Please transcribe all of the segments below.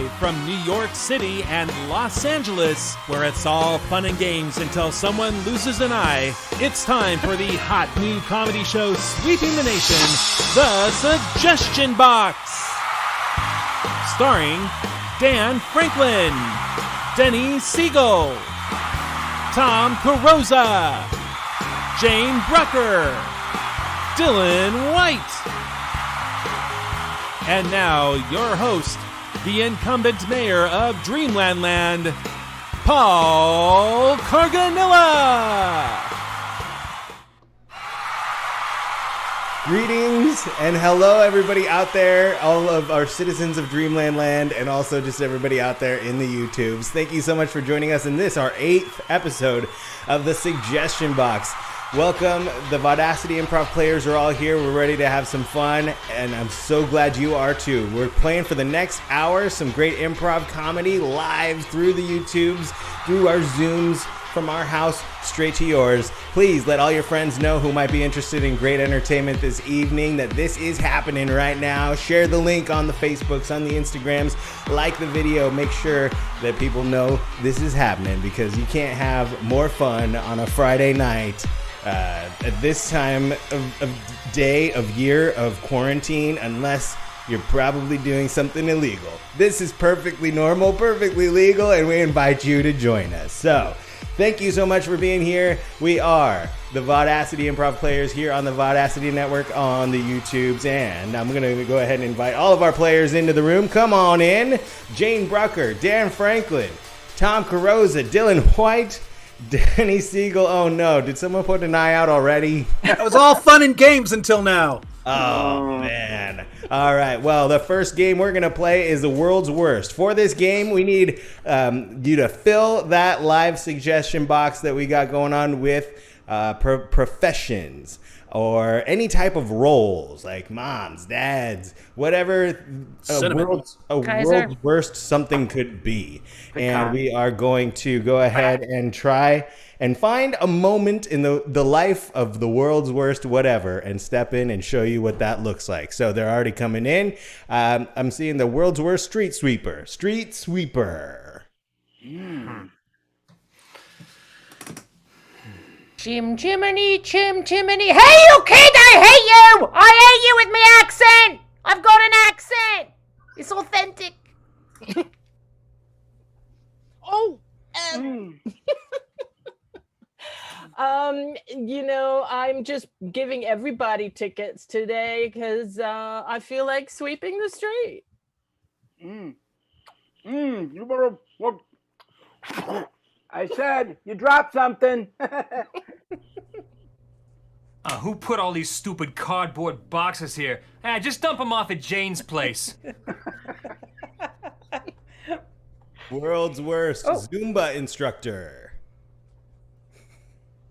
Live from New York City and Los Angeles, where it's all fun and games until someone loses an eye, it's time for the hot new comedy show sweeping the nation, The Suggestion Box. Starring Dan Franklin, Denny Siegel, Tom Carrozza, Jane Brucker, Dylan White. And now, your host, the incumbent mayor of Dreamland Land, Paul Carganilla. Greetings and hello, everybody out there, all of our citizens of Dreamland Land, and also just everybody out there in the YouTubes. Thank you so much for joining us in this, our 8th episode of the Suggestion Box. Welcome, the Vaudacity improv players are all here. We're ready to have some fun, and I'm so glad you are too. We're playing for the next hour some great improv comedy live through the YouTubes, through our Zooms, from our house straight to yours. Please let all your friends know who might be interested in great entertainment this evening that this is happening right now. Share the link on the Facebooks, on the Instagrams, like the video. Make sure that people know this is happening, because you can't have more fun on a Friday night at this time of day, of year, of quarantine, unless you're probably doing something illegal. This is perfectly normal, perfectly legal, and we invite you to join us. So, thank you so much for being here. We are the Vaudacity improv players here on the Vaudacity Network on the YouTubes, and I'm going to go ahead and invite all of our players into the room. Come on in. Jane Brucker, Dan Franklin, Tom Carrozza, Dylan White, Denny Siegel. Oh no, did someone put an eye out already? It was all fun and games until now. Oh man. All right, well, the first game we're going to play is the world's worst. For this game, we need you to fill that live suggestion box that we got going on with professions or any type of roles, like moms, dads, whatever a world's worst something could be. And we are going to go ahead and try and find a moment in the life of the world's worst whatever and step in and show you what that looks like. So they're already coming in. I'm seeing the world's worst street sweeper. Street sweeper. Chim chimney, chim chimney. Hey, you kid, I hate you! I hate you with my accent! I've got an accent! It's authentic. You know, I'm just giving everybody tickets today because I feel like sweeping the street. You better look. I said you dropped something. Who put all these stupid cardboard boxes here? Just dump them off at Jane's place. World's worst Zumba instructor.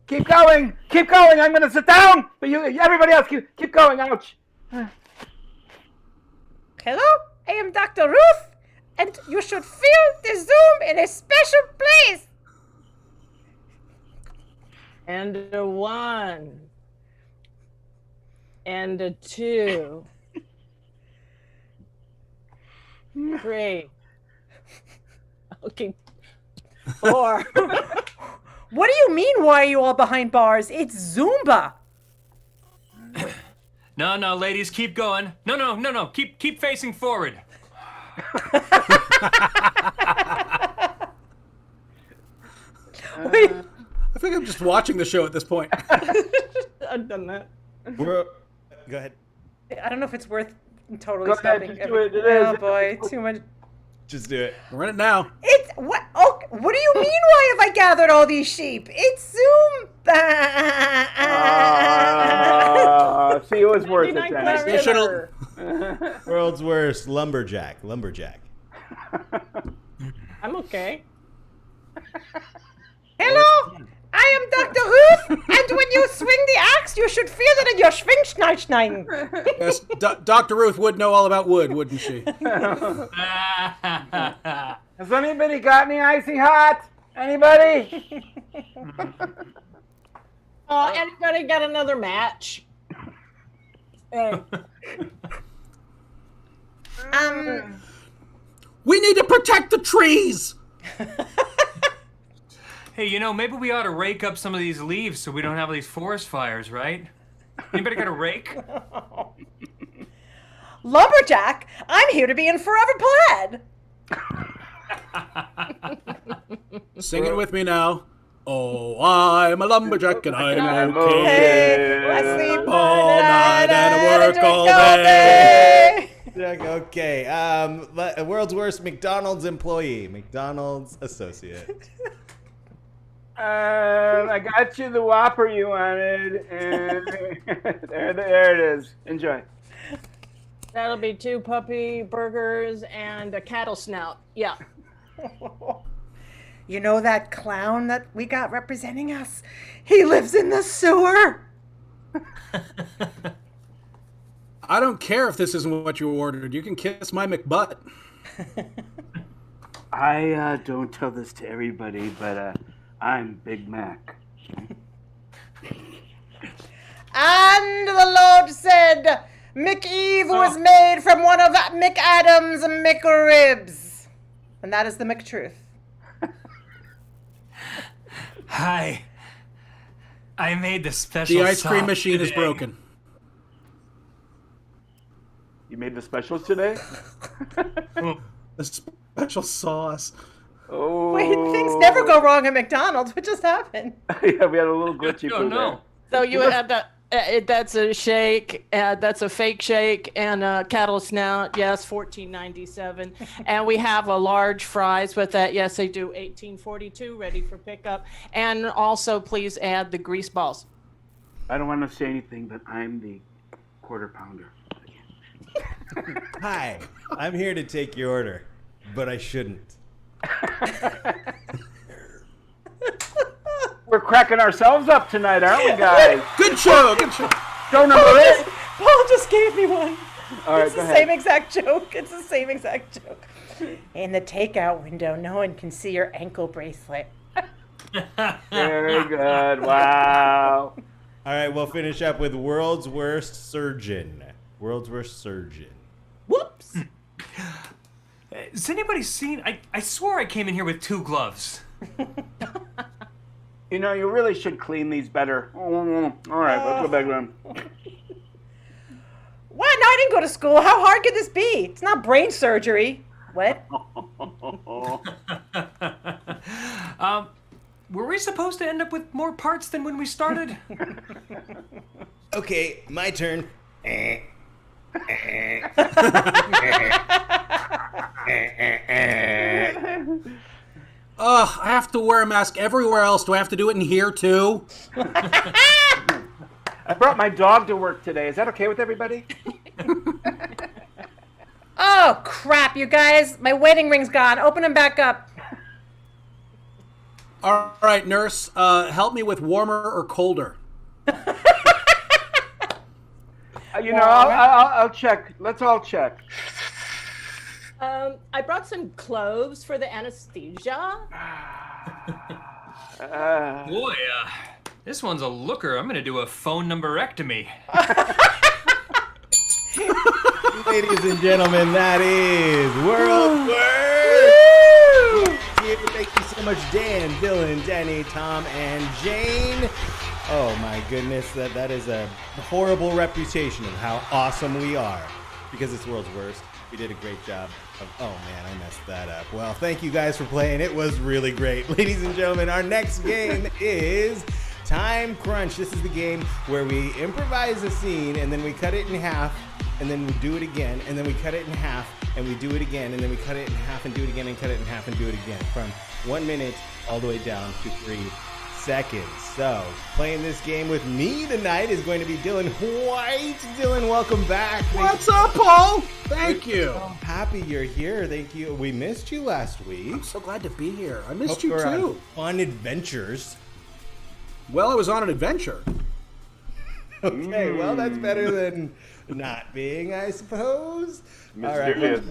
Keep going. Keep going. I'm going to sit down. But everybody else, keep going. Ouch. Hello, I am Dr. Ruth, and you should fill the Zoom in a special place. And a 1. And a 2. 3. Okay. 4. What do you mean, why are you all behind bars? It's Zumba. No, ladies, keep going. No. Keep facing forward. Wait. I think I'm just watching the show at this point. I've done that. Go ahead. I don't know if it's worth totally Go ahead, stopping. just do it. It is. Oh boy, too much. Just do it. We're in it now. It's what? Oh, what do you mean? Why have I gathered all these sheep? It's Zumba. See, it was worth it, Jenny. World's worst lumberjack. I'm okay. Hello, I am Dr. Ruth, and when you swing the axe, you should feel it in your Schwingschneidschneiden. Yes, Dr. Ruth would know all about wood, wouldn't she? Has anybody got any icy hot? Anybody? Anybody got another match? We need to protect the trees. Hey, maybe we ought to rake up some of these leaves so we don't have these forest fires, right? Anybody got a rake? Lumberjack, I'm here to be in Forever Plaid. Sing it with me now. Oh, I'm a lumberjack and I'm okay. Hey, I sleep all night and I work all day. Okay. World's worst McDonald's employee. McDonald's associate. I got you the Whopper you wanted, and there it is. Enjoy. That'll be 2 puppy burgers and a cattle snout. Yeah. You know that clown that we got representing us? He lives in the sewer. I don't care if this isn't what you ordered. You can kiss my McButt. I don't tell this to everybody, but I'm Big Mac. And the Lord said, McEve was made from one of McAdam's McRibs. And that is the McTruth. Hi. I made the special The ice cream sauce machine today. is broken. You made the specials today? The special sauce. Oh. Wait, things never go wrong at McDonald's. What just happened? Yeah, we had a little glitchy Oh, poo no. So you have that's a shake, that's a fake shake, and a cattle snout. Yes, $14.97. And we have a large fries with that. Yes, they do $18.42, ready for pickup. And also, please add the grease balls. I don't want to say anything, but I'm the quarter pounder. Hi, I'm here to take your order, but I shouldn't. We're cracking ourselves up tonight, aren't we, guys? Good show. Good show. Show number 8. Paul just gave me one. All right, It's go the ahead. same exact joke. It's the same exact joke. In the takeout window, no one can see your ankle bracelet. Very good. Wow. All right, we'll finish up with world's worst surgeon. World's worst surgeon. Whoops. Has anybody seen? I swore I came in here with 2 gloves. You know, you really should clean these better. All right, let's go back then. What? No, I didn't go to school. How hard could this be? It's not brain surgery. What? Were we supposed to end up with more parts than when we started? Okay, my turn. I have to wear a mask everywhere else. Do I have to do it in here too? I brought my dog to work today. Is that okay with everybody? Oh, crap, you guys. My wedding ring's gone. Open them back up. All right, nurse. Help me with warmer or colder. You know, I'll check. Let's all check. I brought some cloves for the anesthesia. Boy, this one's a looker. I'm gonna do a phone numberectomy. Ladies and gentlemen, that is World Worst. Thank you so much, Dan, Dylan, Denny, Tom, and Jane. Oh my goodness, that is a horrible reputation of how awesome we are. Because it's World's Worst. We did a great job of, oh man, I messed that up. Well, thank you guys for playing. It was really great. Ladies and gentlemen, our next game is Time Crunch. This is the game where we improvise a scene and then we cut it in half and then we do it again and then we cut it in half and we do it again and then we cut it in half and do it again and cut it in half and do it again from 1 minute all the way down to 3 seconds. So, playing this game with me tonight is going to be Dylan White. Dylan, welcome back. What's up, Paul? Thank you. I'm happy you're here. Thank you. We missed you last week. I'm so glad to be here. I missed Hope you you're on too. fun adventures. Well, I was on an adventure. Okay, well, that's better than not being, I suppose. All right. Mysterious.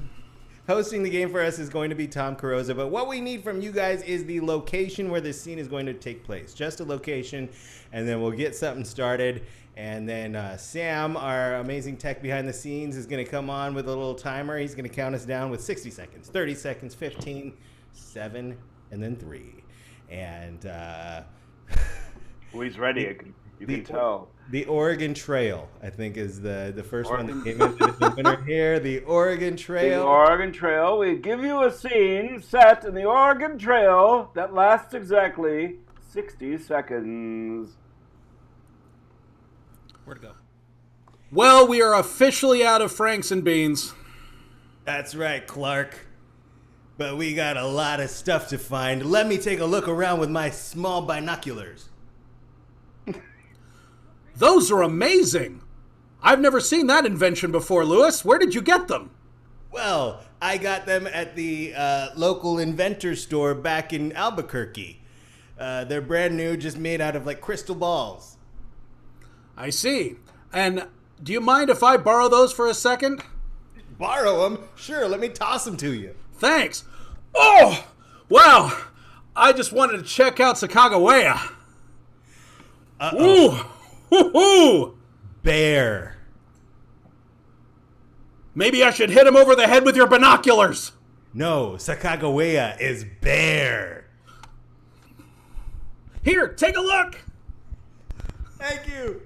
Hosting the game for us is going to be Tom Carrozza, but what we need from you guys is the location where this scene is going to take place. Just a location, and then we'll get something started. And then Sam, our amazing tech behind the scenes, is going to come on with a little timer. He's going to count us down with 60 seconds, 30 seconds, 15, 7, and then 3. And He's ready. You can tell. The Oregon Trail, I think, is the first one that came in. The winner here, the Oregon Trail. The Oregon Trail. We give you a scene set in the Oregon Trail that lasts exactly 60 seconds. Where to go? Well, we are officially out of Franks and Beans. That's right, Clark. But we got a lot of stuff to find. Let me take a look around with my small binoculars. Those are amazing. I've never seen that invention before, Lewis. Where did you get them? Well, I got them at the local inventor store back in Albuquerque. They're brand new, just made out of like crystal balls. I see. And do you mind if I borrow those for a second? Borrow them? Sure, let me toss them to you. Thanks. Oh, wow. I just wanted to check out Sacagawea. Uh-oh. Ooh. Woo-hoo! Bear. Maybe I should hit him over the head with your binoculars. No, Sacagawea is bear. Here, take a look. Thank you.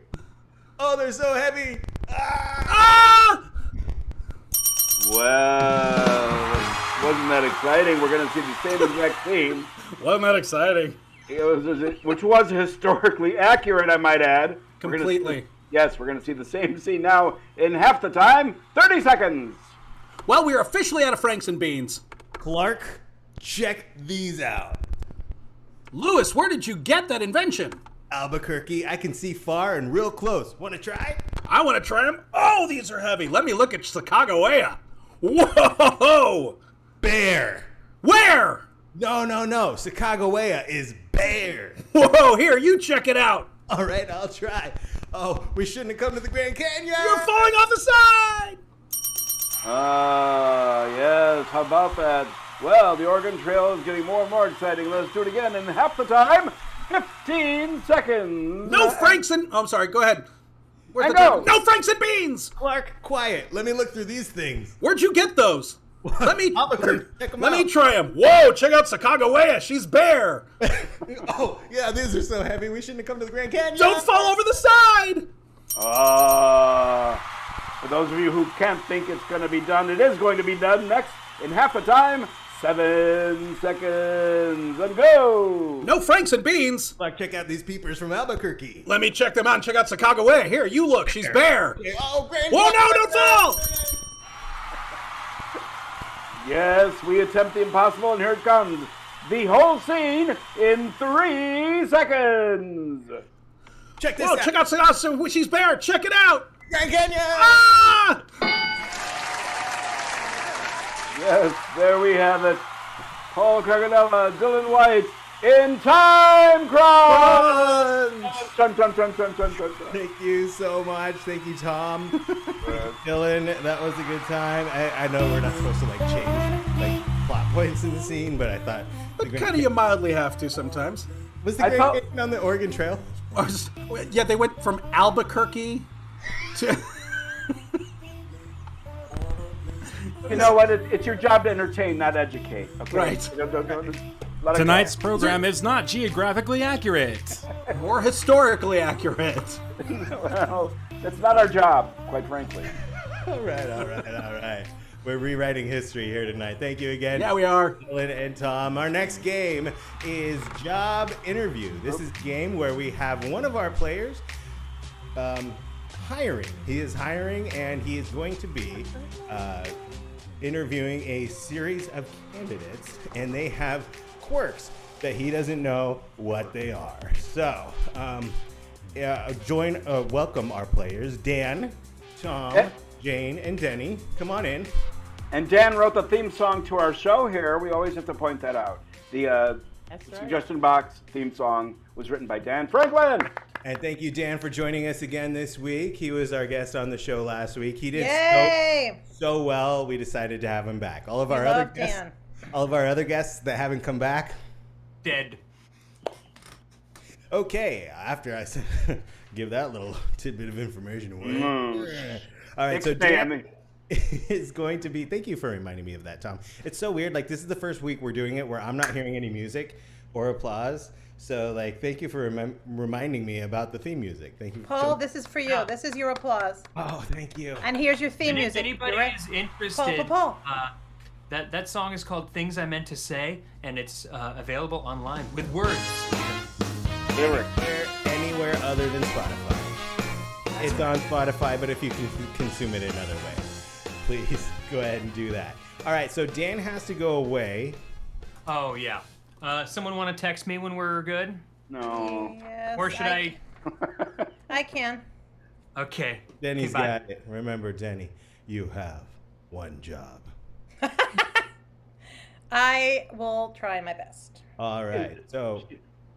Oh, they're so heavy. Ah! Well, wasn't that exciting? We're going to see the same exact scene. Wasn't that exciting? Which was historically accurate, I might add. Completely. Yes, we're going to see the same scene now in half the time, 30 seconds. Well, we are officially out of Franks and Beans. Clark, check these out. Lewis, where did you get that invention? Albuquerque, I can see far and real close. Want to try? I want to try them. Oh, these are heavy. Let me look at Sacagawea. Whoa! Bear. Where? No. Sacagawea is bear. Whoa, here, you check it out. All right, I'll try. Oh, we shouldn't have come to the Grand Canyon. You're falling off the side. Yes, how about that? Well, the Oregon Trail is getting more and more exciting. Let's do it again in half the time, 15 seconds. No Franks and... Oh, I'm sorry, go ahead. Where's the go. No Franks and Beans. Clark, quiet. Let me look through these things. Where'd you get those? Let me Check 'em let out. me try them. Whoa, check out Sacagawea. She's bare. Oh, yeah, these are so heavy. We shouldn't have come to the Grand Canyon. Don't fall over the side. For those of you who can't think it's going to be done, it is going to be done next in half the time, 7 seconds, and go. No Franks and Beans. Clark, check out these peepers from Albuquerque. Let me check them out and check out Sacagawea. Here, you look. She's bare. Oh, Grand Whoa, Canyon. no, don't fall. Yes, we attempt the impossible, and here it comes. The whole scene in 3 seconds. Check this Whoa, out. check out Sacagawea. She's bare. Check it out. Grand Canyon. Ah! Yes, there we have it. Paul Carganilla, Dylan White, in time crunch. Chun, chun, chun, chun, chun, chun, chun. Thank you so much. Thank you, Tom. Dylan, that was a good time. I know we're not supposed to like change like plot points in the scene, but I thought But kind of you mildly have to sometimes. was the Grand Canyon on the Oregon Trail? Yeah, they went from Albuquerque to... You know what? It's your job to entertain, not educate. Okay? Right. Don't let it Tonight's go. program is not geographically accurate. More historically accurate. Well, that's not our job, quite frankly. All right. We're rewriting history here tonight. Thank you again. Yeah, we are. Dylan and Tom. Our next game is Job Interview. This is a game where we have one of our players hiring. He is hiring, and he is going to be interviewing a series of candidates, and they have quirks that he doesn't know what they are. So, welcome our players, Dan, Tom, Jane, and Denny. Come on in. And Dan wrote the theme song to our show here. We always have to point that out. The That's right. suggestion box theme song was written by Dan Franklin. And thank you, Dan, for joining us again this week. He was our guest on the show last week. He did so well. We decided to have him back. All of our other guests that haven't come back, Dead. Okay, after I give that little tidbit of information away. All right, so Dan is going to be. Thank you for reminding me of that, Tom. It's so weird. Like, this is the first week we're doing it where I'm not hearing any music or applause. So, like, thank you for reminding me about the theme music. Thank you. Paul, this is for you. This is your applause. Oh, thank you. And here's your theme music. If anybody is interested, Paul. That song is called Things I Meant to Say, and it's available online with words. Anywhere other than Spotify. It's on Spotify, but if you can consume it another way, please go ahead and do that. All right, so Dan has to go away. Oh, yeah. Someone want to text me when we're good? No. Yes, Or should I? I can. Okay. Denny's Okay, bye. got it. Remember, Denny, you have one job. I will try my best. All right, so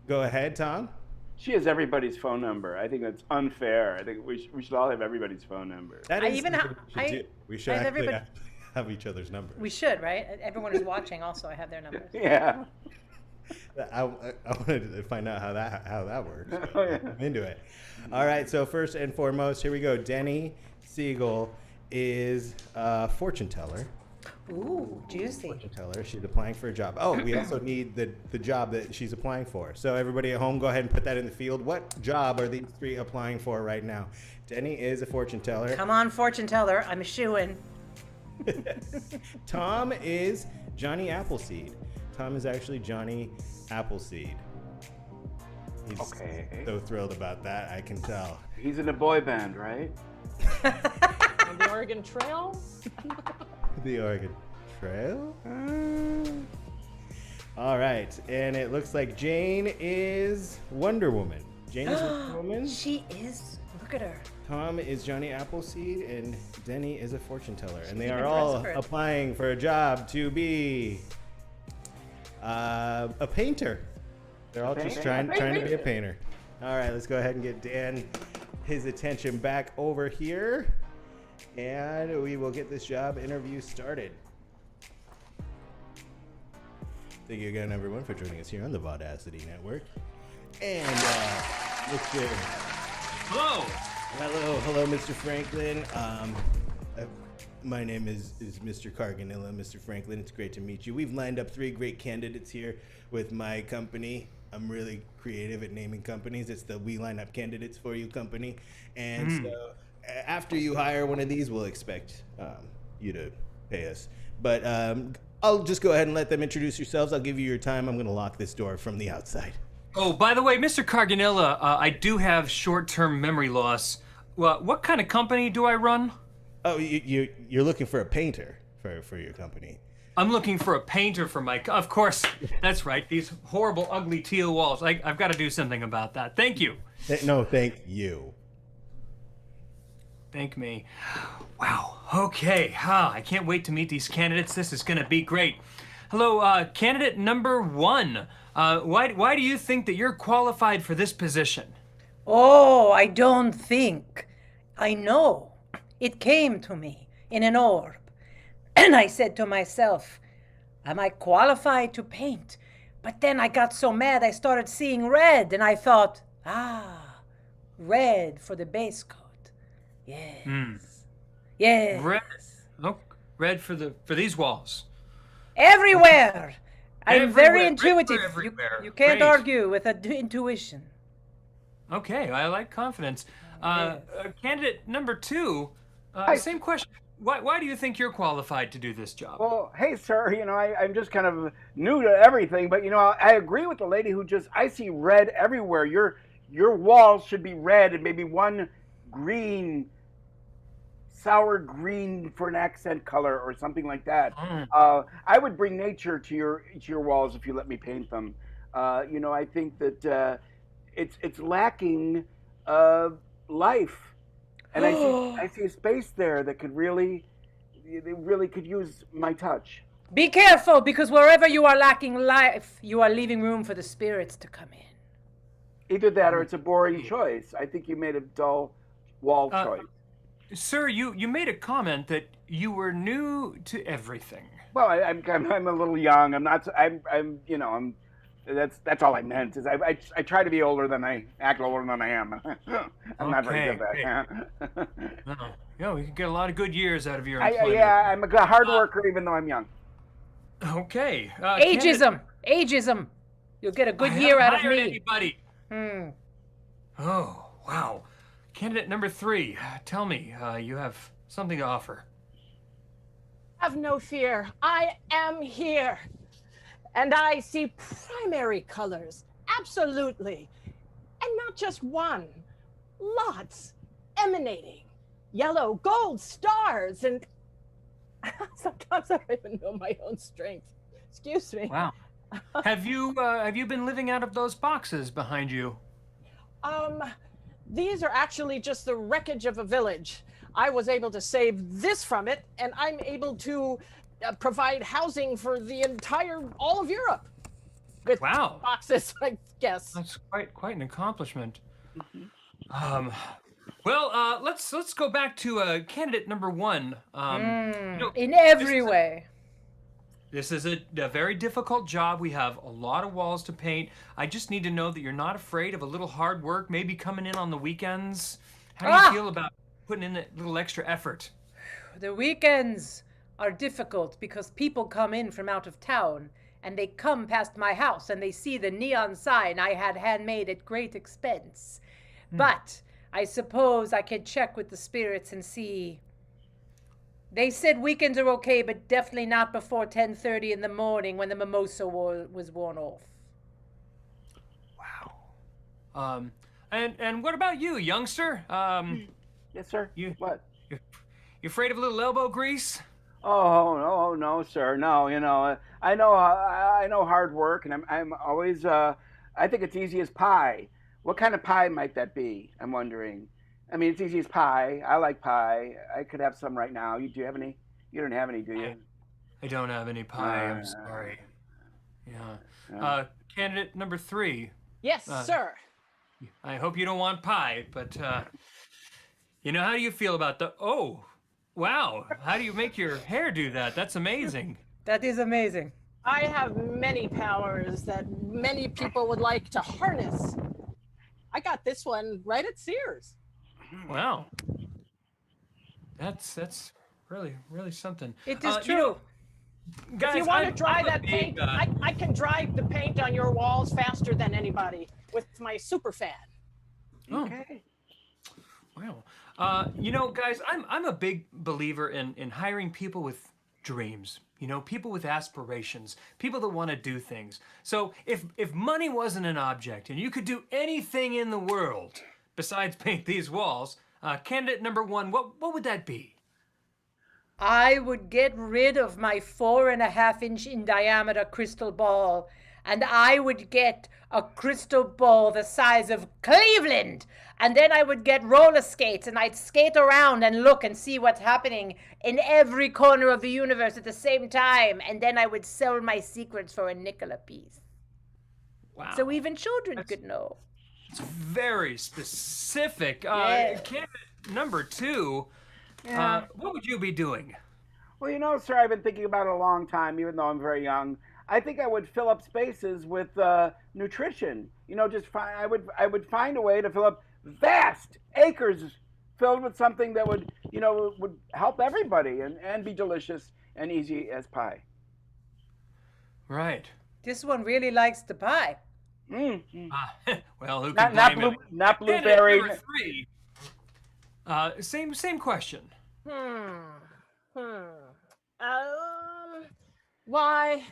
go ahead, Tom. She has everybody's phone number. I think that's unfair. I think we should all have everybody's phone number. That I is even something we should do. We should I have actually everybody- have each other's numbers. We should, right? Everyone who's watching also, I have their numbers. Yeah. I wanted to find out how that works. So Oh, yeah. I'm into it. All right, so first and foremost, here we go. Denny Siegel is a fortune teller. Ooh, juicy. Fortune teller. She's applying for a job. Oh, we also need the job that she's applying for. So everybody at home, go ahead and put that in the field. What job are these three applying for right now? Denny is a fortune teller. Come on, fortune teller. I'm a shoo-in. Tom is Johnny Appleseed. Tom is actually Johnny Appleseed. He's so thrilled about that, I can tell. He's in a boy band, right? On the Oregon Trail? The Oregon Trail? All right, and it looks like Jane is Wonder Woman. Jane is Wonder Woman. She is. Look at her. Tom is Johnny Appleseed, and Denny is a fortune teller. And they even are all dressed for it. applying for a job to be a painter. They're all just trying to be a painter. All right, let's go ahead and get Dan his attention back over here, and we will get this job interview started. Thank you again, everyone, for joining us here on the Vaudacity Network. And Mr. Hello. Hello, Mr. Franklin. My name is Mr. Carganilla. Mr. Franklin, it's great to meet you. We've lined up 3 great candidates here with my company. I'm really creative at naming companies. It's the We Line Up Candidates For You company. And so after you hire one of these, we'll expect you to pay us. But I'll just go ahead and let them introduce yourselves. I'll give you your time. I'm going to lock this door from the outside. Oh, by the way, Mr. Carganilla, I do have short-term memory loss. Well, what kind of company do I run? Oh, you're looking for a painter for your company. I'm looking for a painter for my... Of course, that's right. These horrible, ugly teal walls. I've got to do something about that. Thank you. No, thank you. Thank me. Wow. Okay. I can't wait to meet these candidates. This is going to be great. Hello, candidate number 1. Why do you think that you're qualified for this position? Oh, I don't think. I know. It came to me in an orb. And I said to myself, am I qualified to paint? But then I got so mad I started seeing red, and I thought, red for the base coat. Yes. Yes. Red. Oh, red for these walls. Everywhere. I'm very Everywhere, intuitive. everywhere. You can't Great. argue with intuition. Okay, I like confidence. Candidate number 2, same question. Why do you think you're qualified to do this job? Well, hey, sir, I'm just kind of new to everything, but, I agree with the lady I see red everywhere. Your walls should be red and maybe one green, sour green for an accent color or something like that. I would bring nature to your walls if you let me paint them. I think that it's lacking life. And I see a space there that could really could use my touch. Be careful, because wherever you are lacking life, you are leaving room for the spirits to come in. Either that or it's a boring choice. I think you made a dull wall choice. Sir, you made a comment that you were new to everything. Well, I'm a little young. I'm not. I'm. You know. I'm. That's all I meant. Is I try to be older than I act older than I am. I'm not very good at that. Yeah, we could get a lot of good years out of your employment. Yeah, I'm a hard worker even though I'm young. Okay. Ageism. You'll get a good year out of me. Anybody. Oh, wow. Candidate number 3, tell me, you have something to offer. Have no fear. I am here. And I see primary colors. Absolutely. And not just one. Lots. Emanating. Yellow, gold, stars, and sometimes I don't even know my own strength. Excuse me. Wow. Have you been living out of those boxes behind you? These are actually just the wreckage of a village. I was able to save this from it, and I'm able to provide housing for all of Europe. With boxes, I guess. That's quite an accomplishment. Well, let's go back to candidate number 1. In every way. This is a very difficult job. We have a lot of walls to paint. I just need to know that you're not afraid of a little hard work, maybe coming in on the weekends. How do you feel about putting in a little extra effort? The weekends are difficult because people come in from out of town and they come past my house and they see the neon sign I had handmade at great expense. But I suppose I could check with the spirits and see. They said weekends are okay, but definitely not before 10:30 in the morning when the mimosa was worn off. Wow. And what about you, youngster? Yes, sir. What? You afraid of a little elbow grease? Oh no, sir. No, I know hard work, and I'm always. I think it's easy as pie. What kind of pie might that be? I'm wondering. I mean, it's easy as pie. I like pie. I could have some right now. Do you have any? You don't have any, do you? I don't have any pie. I'm sorry. Yeah. Candidate number 3. Yes, sir. I hope you don't want pie, but how do you feel about oh, wow. How do you make your hair do that? That's amazing. That is amazing. I have many powers that many people would like to harness. I got this one right at Sears. Wow. That's really something. It is true. Guys, if you want to dry that paint, I can dry the paint on your walls faster than anybody with my super fan. Okay. Wow. Guys, I'm a big believer in hiring people with dreams. People with aspirations, people that want to do things. So if money wasn't an object and you could do anything in the world besides paint these walls, candidate number 1, what would that be? I would get rid of my 4.5-inch in diameter crystal ball, and I would get a crystal ball the size of Cleveland. And then I would get roller skates and I'd skate around and look and see what's happening in every corner of the universe at the same time. And then I would sell my secrets for a nickel a piece. Wow. So even children could know. It's very specific. Yeah. Candidate number 2, what would you be doing? Well, sir, I've been thinking about it a long time, even though I'm very young. I think I would fill up spaces with nutrition. I would find a way to fill up vast acres filled with something that would help everybody and be delicious and easy as pie. Right. This one really likes the pie. Well, who can blame him? Not blueberry. Number 3. Same question. Why,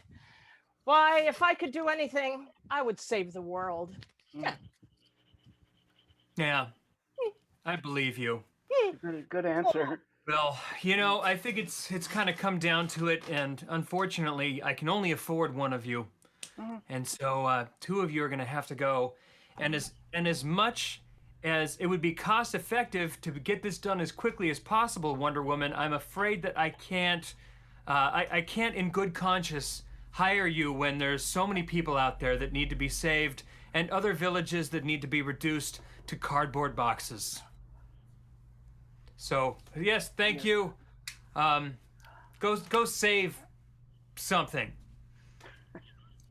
if I could do anything, I would save the world. Yeah, I believe you. Good answer. Well, I think it's kind of come down to it, and unfortunately, I can only afford one of you. And so 2 of you are going to have to go. And as much as it would be cost effective to get this done as quickly as possible, Wonder Woman, I'm afraid that I can't in good conscience hire you when there's so many people out there that need to be saved and other villages that need to be reduced to cardboard boxes. So, yes, thank you. Go save something.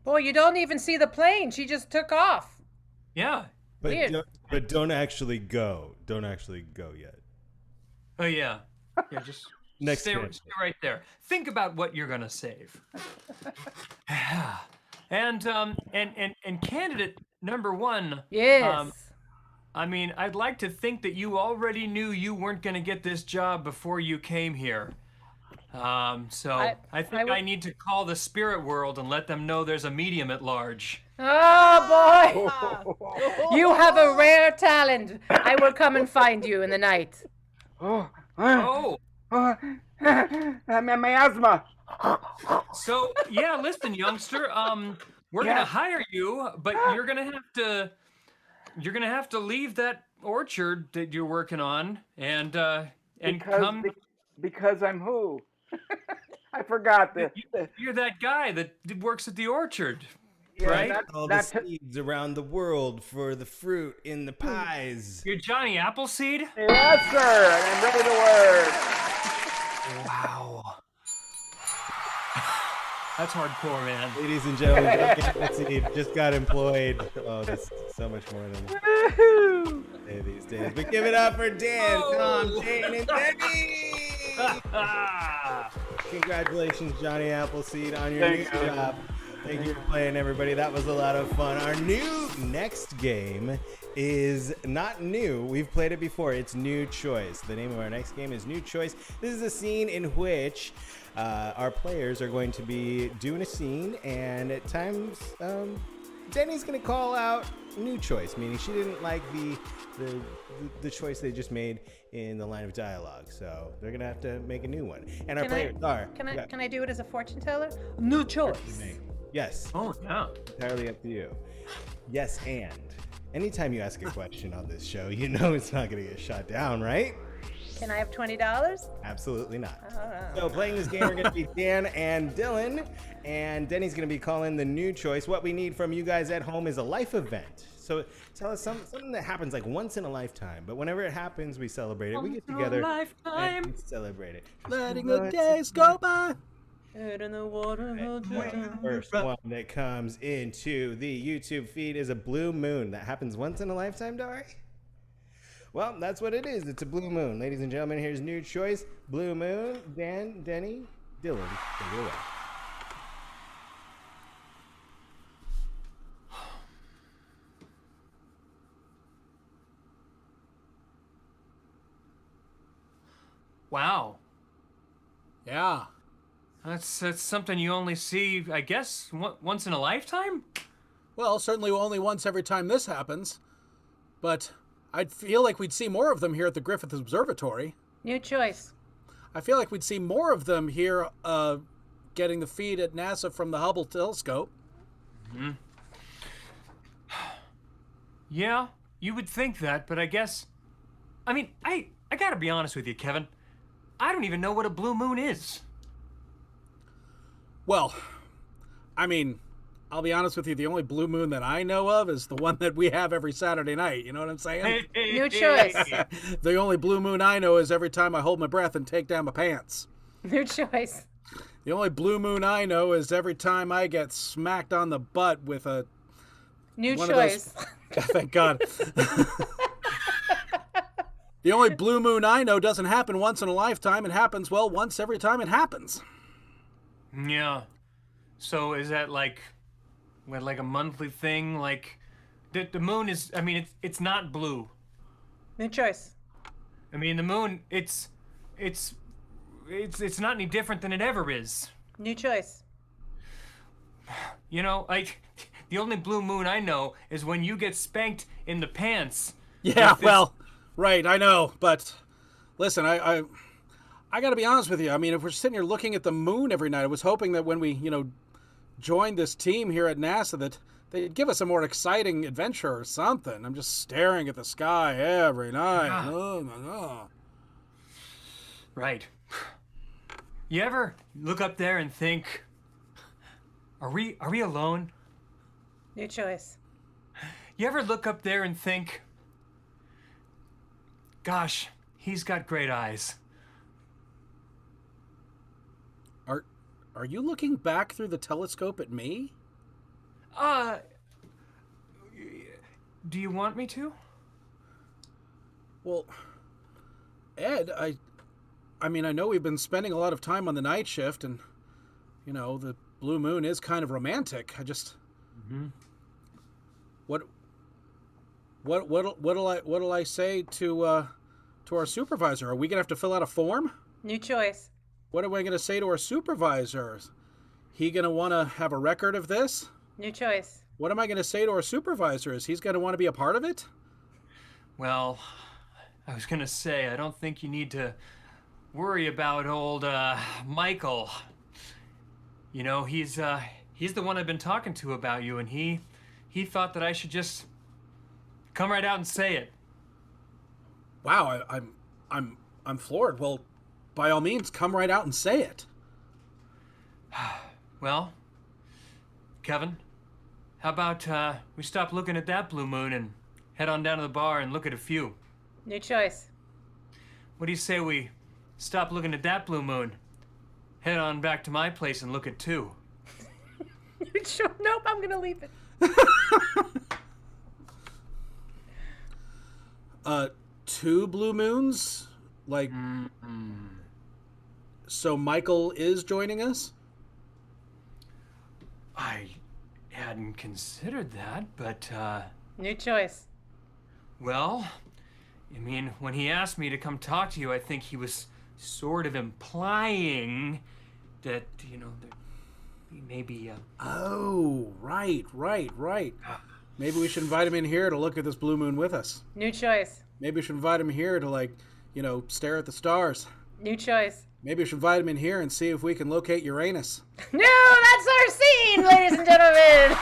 Boy, you don't even see the plane. She just took off. Yeah. Weird. But don't actually go. Don't actually go yet. Oh, yeah. Yeah, just Next stay candidate. right there. Think about what you're gonna save. and candidate number 1. Yes. I mean, I'd like to think that you already knew you weren't gonna get this job before you came here. So I think I need to call the spirit world and let them know there's a medium at large. Oh, boy. You have a rare talent. I will come and find you in the night. Oh. My asthma. So yeah, listen, youngster. We're gonna hire you, but you're gonna have to leave that orchard that you're working on Because I'm who? I forgot You're that guy that works at the orchard, yeah, right? All the seeds around the world for the fruit in the pies. You're Johnny Appleseed. Yes, sir. I'm ready to work. Wow. That's hardcore, man. Ladies and gentlemen, Vaudacity just got employed. Oh, that's so much more than these days. But give it up for Dan, Tom, Jane, and Denny! Congratulations, Johnny Appleseed, on your new job. Thank you for playing, everybody. That was a lot of fun. Our new next game is not new. We've played it before. It's New Choice. The name of our next game is New Choice. This is a scene in which our players are going to be doing a scene, and at times Denny's going to call out new choice, meaning she didn't like the choice they just made in the line of dialogue. So they're going to have to make a new one. And our players are... Can I do it as a fortune teller? New choice. Yes. Oh, yeah. Entirely up to you. Yes, and anytime you ask a question on this show, you know it's not going to get shot down, right? Can I have $20? Absolutely not. Oh. So playing this game are going to be Dan and Dylan, and Denny's going to be calling the new choice. What we need from you guys at home is a life event. So tell us something that happens like once in a lifetime, but whenever it happens, we celebrate it. We get together and we celebrate it. Letting the days go by. The first one that comes into the YouTube feed is a blue moon. That happens once in a lifetime, Dari? Well, that's what it is. It's a blue moon. Ladies and gentlemen, here's New Choice. Blue moon. Dan, Denny, Dylan, take it away. Wow. Yeah. That's something you only see, I guess, once in a lifetime? Well, certainly only once every time this happens. But I'd feel like we'd see more of them here at the Griffith Observatory. New choice. I feel like we'd see more of them here getting the feed at NASA from the Hubble telescope. Mm-hmm. Yeah, you would think that, but I guess... I mean, I gotta be honest with you, Kevin. I don't even know what a blue moon is. Well, I mean, I'll be honest with you, the only blue moon that I know of is the one that we have every Saturday night. You know what I'm saying? New choice. The only blue moon I know is every time I hold my breath and take down my pants. New choice. The only blue moon I know is every time I get smacked on the butt with a... New choice. Thank God. The only blue moon I know doesn't happen once in a lifetime. It happens, well, once every time it happens. Yeah. So is that like a monthly thing? Like the moon is, I mean, it's not blue. New choice. I mean, the moon, it's not any different than it ever is. New choice. You know, like the only blue moon I know is when you get spanked in the pants. Yeah, well, right, I know, but listen, I got to be honest with you. I mean, if we're sitting here looking at the moon every night, I was hoping that when we, joined this team here at NASA that they'd give us a more exciting adventure or something. I'm just staring at the sky every night. Yeah. Oh my God. Right. You ever look up there and think, are we alone? New choice. You ever look up there and think, gosh, he's got great eyes? Are you looking back through the telescope at me? Do you want me to? Well, Ed, I mean, I know we've been spending a lot of time on the night shift, and, you know, the blue moon is kind of romantic. I just... Mm-hmm. What'll I say to our supervisor? Are we gonna have to fill out a form? New choice. What am I gonna say to our supervisor? He gonna want to have a record of this? New choice. What am I gonna say to our supervisor? Is he's gonna want to be a part of it? Well, I was gonna say, I don't think you need to worry about old Michael. You know, he's the one I've been talking to about you, and he thought that I should just come right out and say it. Wow, I'm floored. Well, by all means, come right out and say it. Well, Kevin, how about we stop looking at that blue moon and head on down to the bar and look at a few? New choice. What do you say we stop looking at that blue moon, head on back to my place and look at two? Nope, I'm gonna leave it. Two blue moons? Like, so Michael is joining us? I hadn't considered that, but, New choice. well, I mean, when he asked me to come talk to you, I think he was sort of implying that, you know, that maybe, Oh, right. Maybe we should invite him in here to look at this blue moon with us. New choice. Maybe we should invite him here to, like, you know, stare at the stars. New choice. Maybe we should invite him in here and see if we can locate Uranus. No, that's our scene, ladies and gentlemen.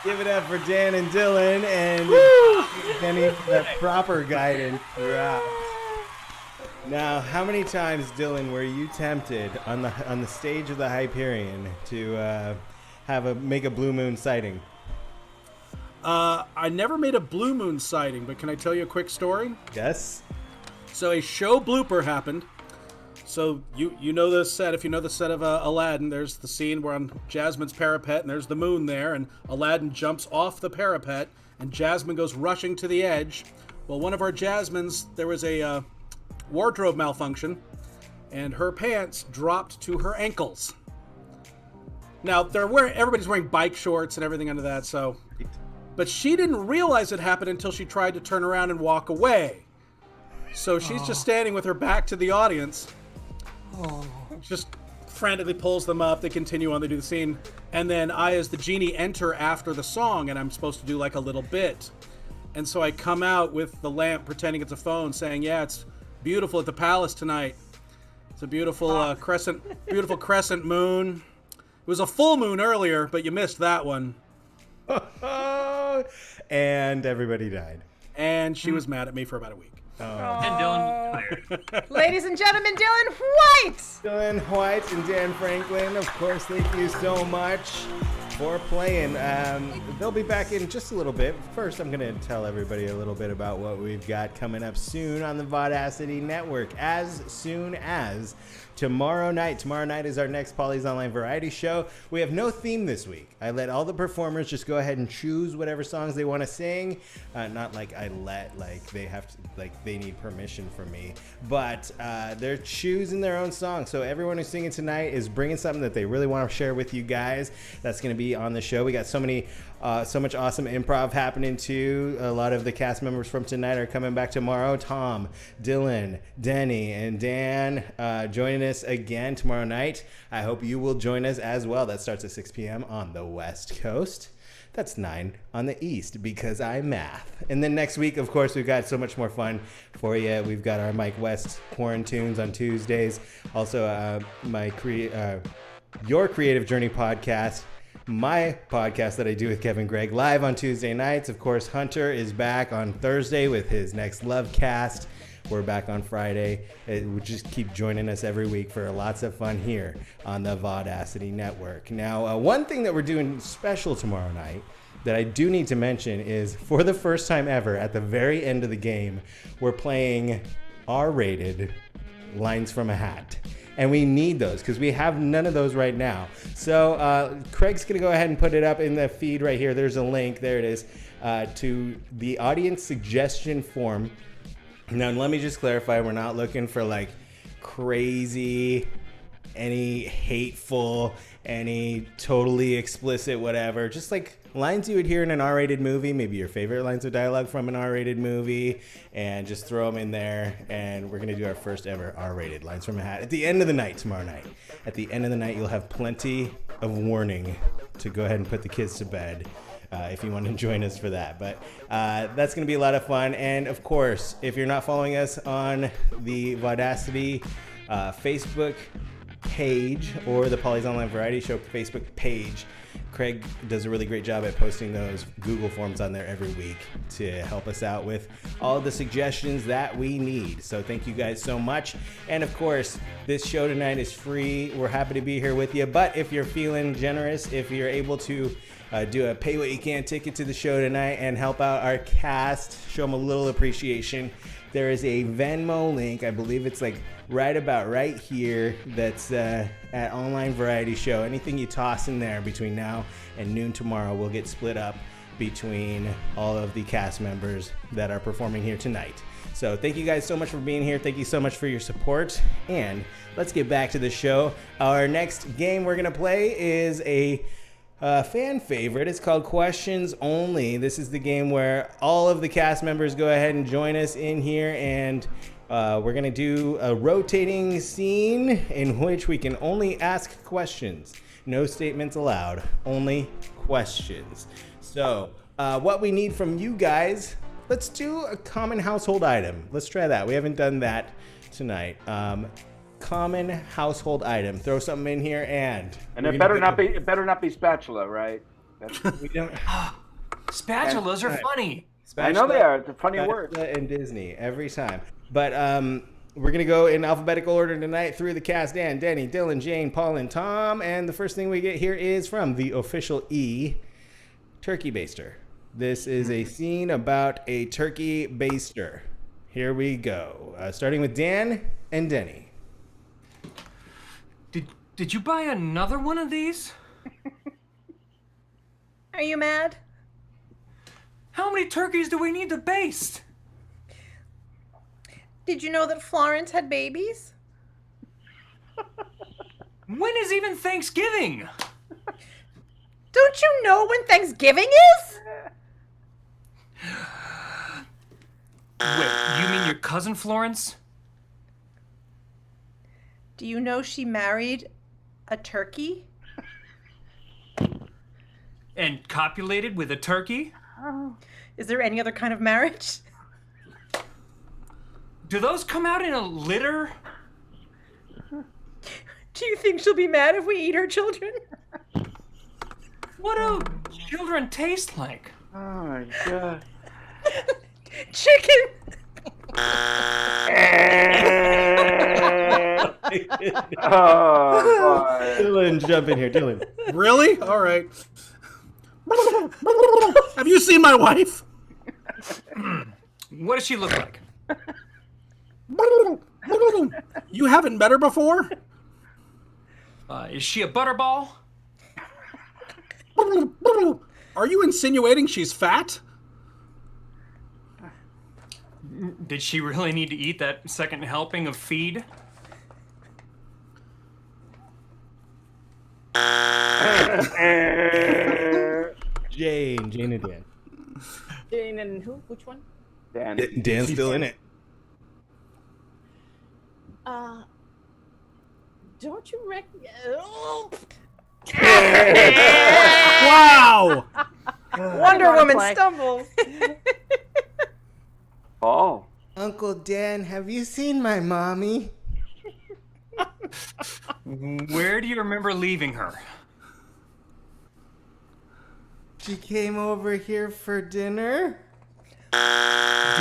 Give it up for Dan and Dylan and Denny for that proper guidance throughout. Now, how many times, Dylan, were you tempted on the stage of the Hyperion to make a blue moon sighting? I never made a blue moon sighting, but can I tell you a quick story? Yes. So a show blooper happened. So you know the set. If you know the set of Aladdin, there's the scene where on Jasmine's parapet, and there's the moon there, and Aladdin jumps off the parapet, and Jasmine goes rushing to the edge. Well, one of our Jasmines, there was a wardrobe malfunction, and her pants dropped to her ankles. Now everybody's wearing bike shorts and everything under that, so. But she didn't realize it happened until she tried to turn around and walk away. So she's just standing with her back to the audience. Just frantically pulls them up. They continue on. They do the scene. And then I, as the genie, enter after the song, and I'm supposed to do like a little bit. And so I come out with the lamp pretending it's a phone saying, yeah, it's beautiful at the palace tonight. It's a beautiful crescent moon. It was a full moon earlier, but you missed that one. And everybody died. And she was mad at me for about a week. and Dylan. Ladies and gentlemen, Dylan White. Dylan White and Dan Franklin, of course, thank you so much for playing. They'll be back in just a little bit. First, I'm going to tell everybody a little bit about what we've got coming up soon on the Vaudacity Network. As soon as tomorrow night. Tomorrow night is our next Polly's Online Variety Show. We have no theme this week. I let all the performers just go ahead and choose whatever songs they want to sing. Not like I let, like they have to, like they need permission from me. But they're choosing their own song. So everyone who's singing tonight is bringing something that they really want to share with you guys. That's going to be on the show. We got so much awesome improv happening too. A lot of the cast members from tonight are coming back tomorrow. Tom, Dylan, Denny, and Dan joining us again tomorrow night. I hope you will join us as well. That starts at 6 p.m. on the West Coast. That's 9 on the East because I math. And then next week, of course, we've got so much more fun for you. We've got our Mike West Quarantunes on Tuesdays. Also, Your Creative Journey podcast. My podcast that I do with Kevin Gregg live on Tuesday nights. Of course, Hunter is back on Thursday with his next Love Cast. We're back on Friday. Just keep joining us every week for lots of fun here on the Vaudacity Network. Now, one thing that we're doing special tomorrow night that I do need to mention is, for the first time ever, at the very end of the game, we're playing R-rated lines from a hat. And we need those because we have none of those right now. So Craig's going to go ahead and put it up in the feed right here. There's a link. There it is. To the audience suggestion form. Now, let me just clarify. We're not looking for like crazy, any hateful, any totally explicit, whatever. Just like lines you would hear in an R-rated movie, maybe your favorite lines of dialogue from an R-rated movie, and just throw them in there. And we're going to do our first ever R-rated lines from a hat at the end of the night tomorrow night. At the end of the night, you'll have plenty of warning to go ahead and put the kids to bed if you want to join us for that. But that's going to be a lot of fun. And of course, if you're not following us on the Vaudacity Facebook page or the Polly's Online Variety Show Facebook page, Craig does a really great job at posting those Google Forms on there every week to help us out with all the suggestions that we need. So thank you guys so much. And of course, this show tonight is free. We're happy to be here with you. But if you're feeling generous, if you're able to do a pay what you can ticket to the show tonight and help out our cast, show them a little appreciation, there is a Venmo link. I believe it's like right about right here. That's at Online Variety Show. Anything you toss in there between now and noon tomorrow will get split up between all of the cast members that are performing here tonight. So thank you guys so much for being here. Thank you so much for your support. And let's get back to the show. Our next game we're going to play is a fan favorite. It's called Questions Only. This is the game where all of the cast members go ahead and join us in here, and we're going to do a rotating scene in which we can only ask questions. No statements allowed, only questions. So what we need from you guys, let's do a common household item. Let's try that. We haven't done that tonight. Common household item. Throw something in here, and it better not be spatula, right? We don't. Spatulas are funny. I know they are. It's a funny word. And Disney every time. But we're gonna go in alphabetical order tonight through the cast: Dan, Denny, Dylan, Jane, Paul, and Tom. And the first thing we get here is from the official E, turkey baster. This is a scene about a turkey baster. Here we go. Starting with Dan and Denny. Did you buy another one of these? Are you mad? How many turkeys do we need to baste? Did you know that Florence had babies? When is even Thanksgiving? Don't you know when Thanksgiving is? Wait, you mean your cousin Florence? Do you know she married a turkey? And copulated with a turkey? Is there any other kind of marriage? Do those come out in a litter? Do you think she'll be mad if we eat her children? What do children taste like? Oh my god. Chicken! Oh boy. Dylan, jump in here, Dylan. Really? All right. Have you seen my wife? What does she look like? You haven't met her before? Is she a butterball? Are you insinuating she's fat? Did she really need to eat that second helping of feed? Jane and Dan. Jane and who? Which one? Dan. Dan's still in it. Don't you reckon? Wow! Wonder Woman stumbles. Oh. Uncle Dan, have you seen my mommy? Where do you remember leaving her? She came over here for dinner.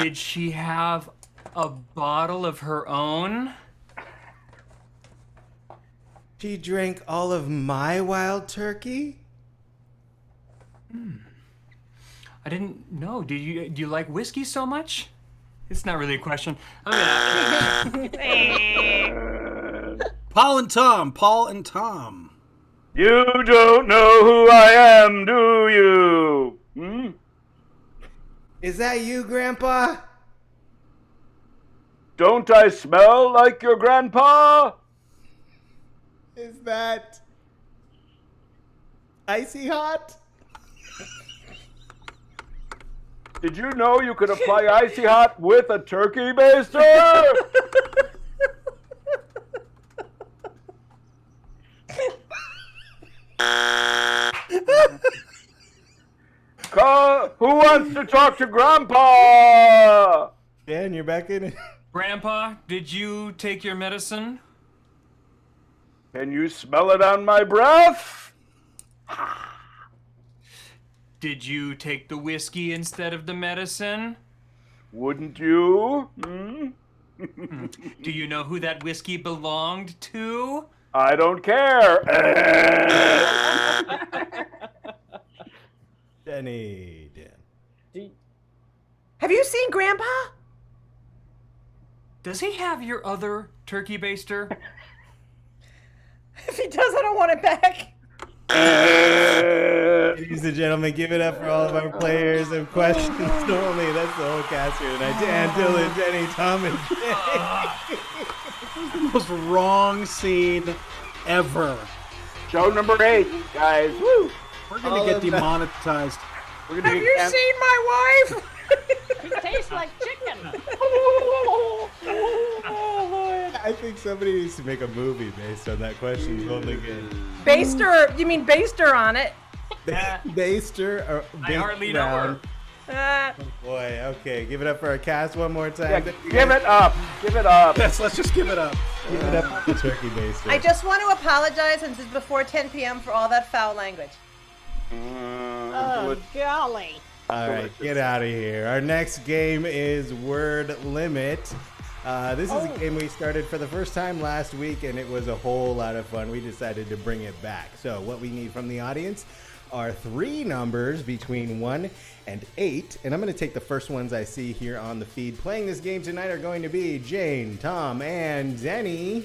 Did she have a bottle of her own? She drank all of my wild turkey. I didn't know. Do you like whiskey so much? It's not really a question. Paul and Tom. Paul and Tom. You don't know who I am, do you? Hmm? Is that you, Grandpa? Don't I smell like your grandpa? Is that icy hot? Did you know you could apply icy hot with a turkey baster? Who wants to talk to Grandpa? Dan, you're back in it. Grandpa, did you take your medicine? Can you smell it on my breath? Did you take the whiskey instead of the medicine? Wouldn't you? Hmm? Do you know who that whiskey belonged to? I don't care. Denny, Dan. Have you seen Grandpa? Does he have your other turkey baster? If he does, I don't want it back. Ladies and gentlemen, give it up for all of our players of questions only. That's the whole cast here tonight. Dan, Dylan, Denny, Tom, and Jay. The most wrong scene ever. Show number 8, guys. Woo! We're going to get demonetized. We're gonna Have get you seen my wife? She tastes like chicken. I think somebody needs to make a movie based on that question only game. Baster, you mean baster on it? Baster or I hardly know her. Uh, Boy, okay, give it up for our cast one more time. Yeah, give it up. Give it up. Yes, let's just give it up. Give it up for the turkey baster. I just want to apologize since it's before 10 p.m. for all that foul language. Oh, golly. All right, get out of here. Our next game is Word Limit. This is a game we started for the first time last week, and it was a whole lot of fun. We decided to bring it back. So what we need from the audience are 3 numbers between 1 and 8, and I'm going to take the first ones I see here on the feed. Playing this game tonight are going to be Jane, Tom, and Denny.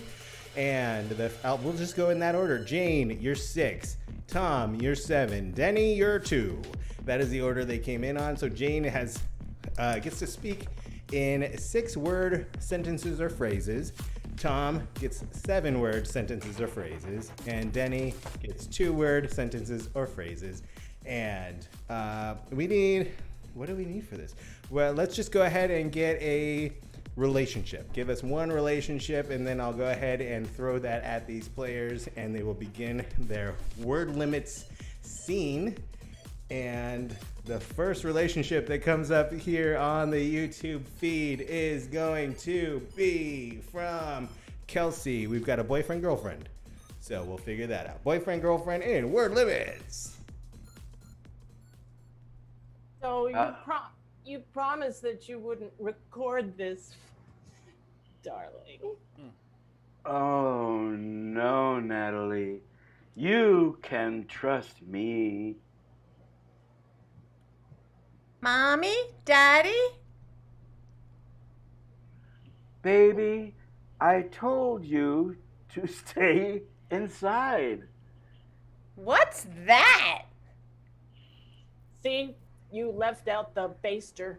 And we'll just go in that order. Jane, you're 6. Tom, you're 7. Denny, you're 2. That is the order they came in on. So Jane gets to speak in 6-word sentences or phrases. Tom gets 7-word sentences or phrases. And Denny gets 2-word sentences or phrases. And we need, what do we need for this? Well, let's just go ahead and get a relationship. Give us one relationship, and then I'll go ahead and throw that at these players, and they will begin their word limits scene. And the first relationship that comes up here on the YouTube feed is going to be from Kelsey. We've got a boyfriend-girlfriend, so we'll figure that out. Boyfriend-girlfriend in word limits. So you promised that you wouldn't record this, darling. Oh, no, Natalie. You can trust me. Mommy? Daddy? Baby, I told you to stay inside. What's that? See, you left out the baster.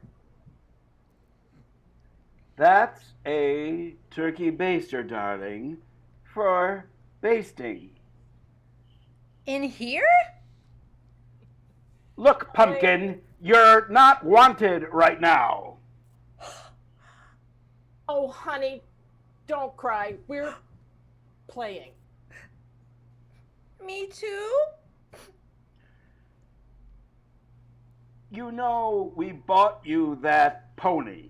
That's a turkey baster, darling, for basting. In here? Look, Pumpkin, you're not wanted right now. Oh, honey, don't cry. We're playing. Me too? You know we bought you that pony.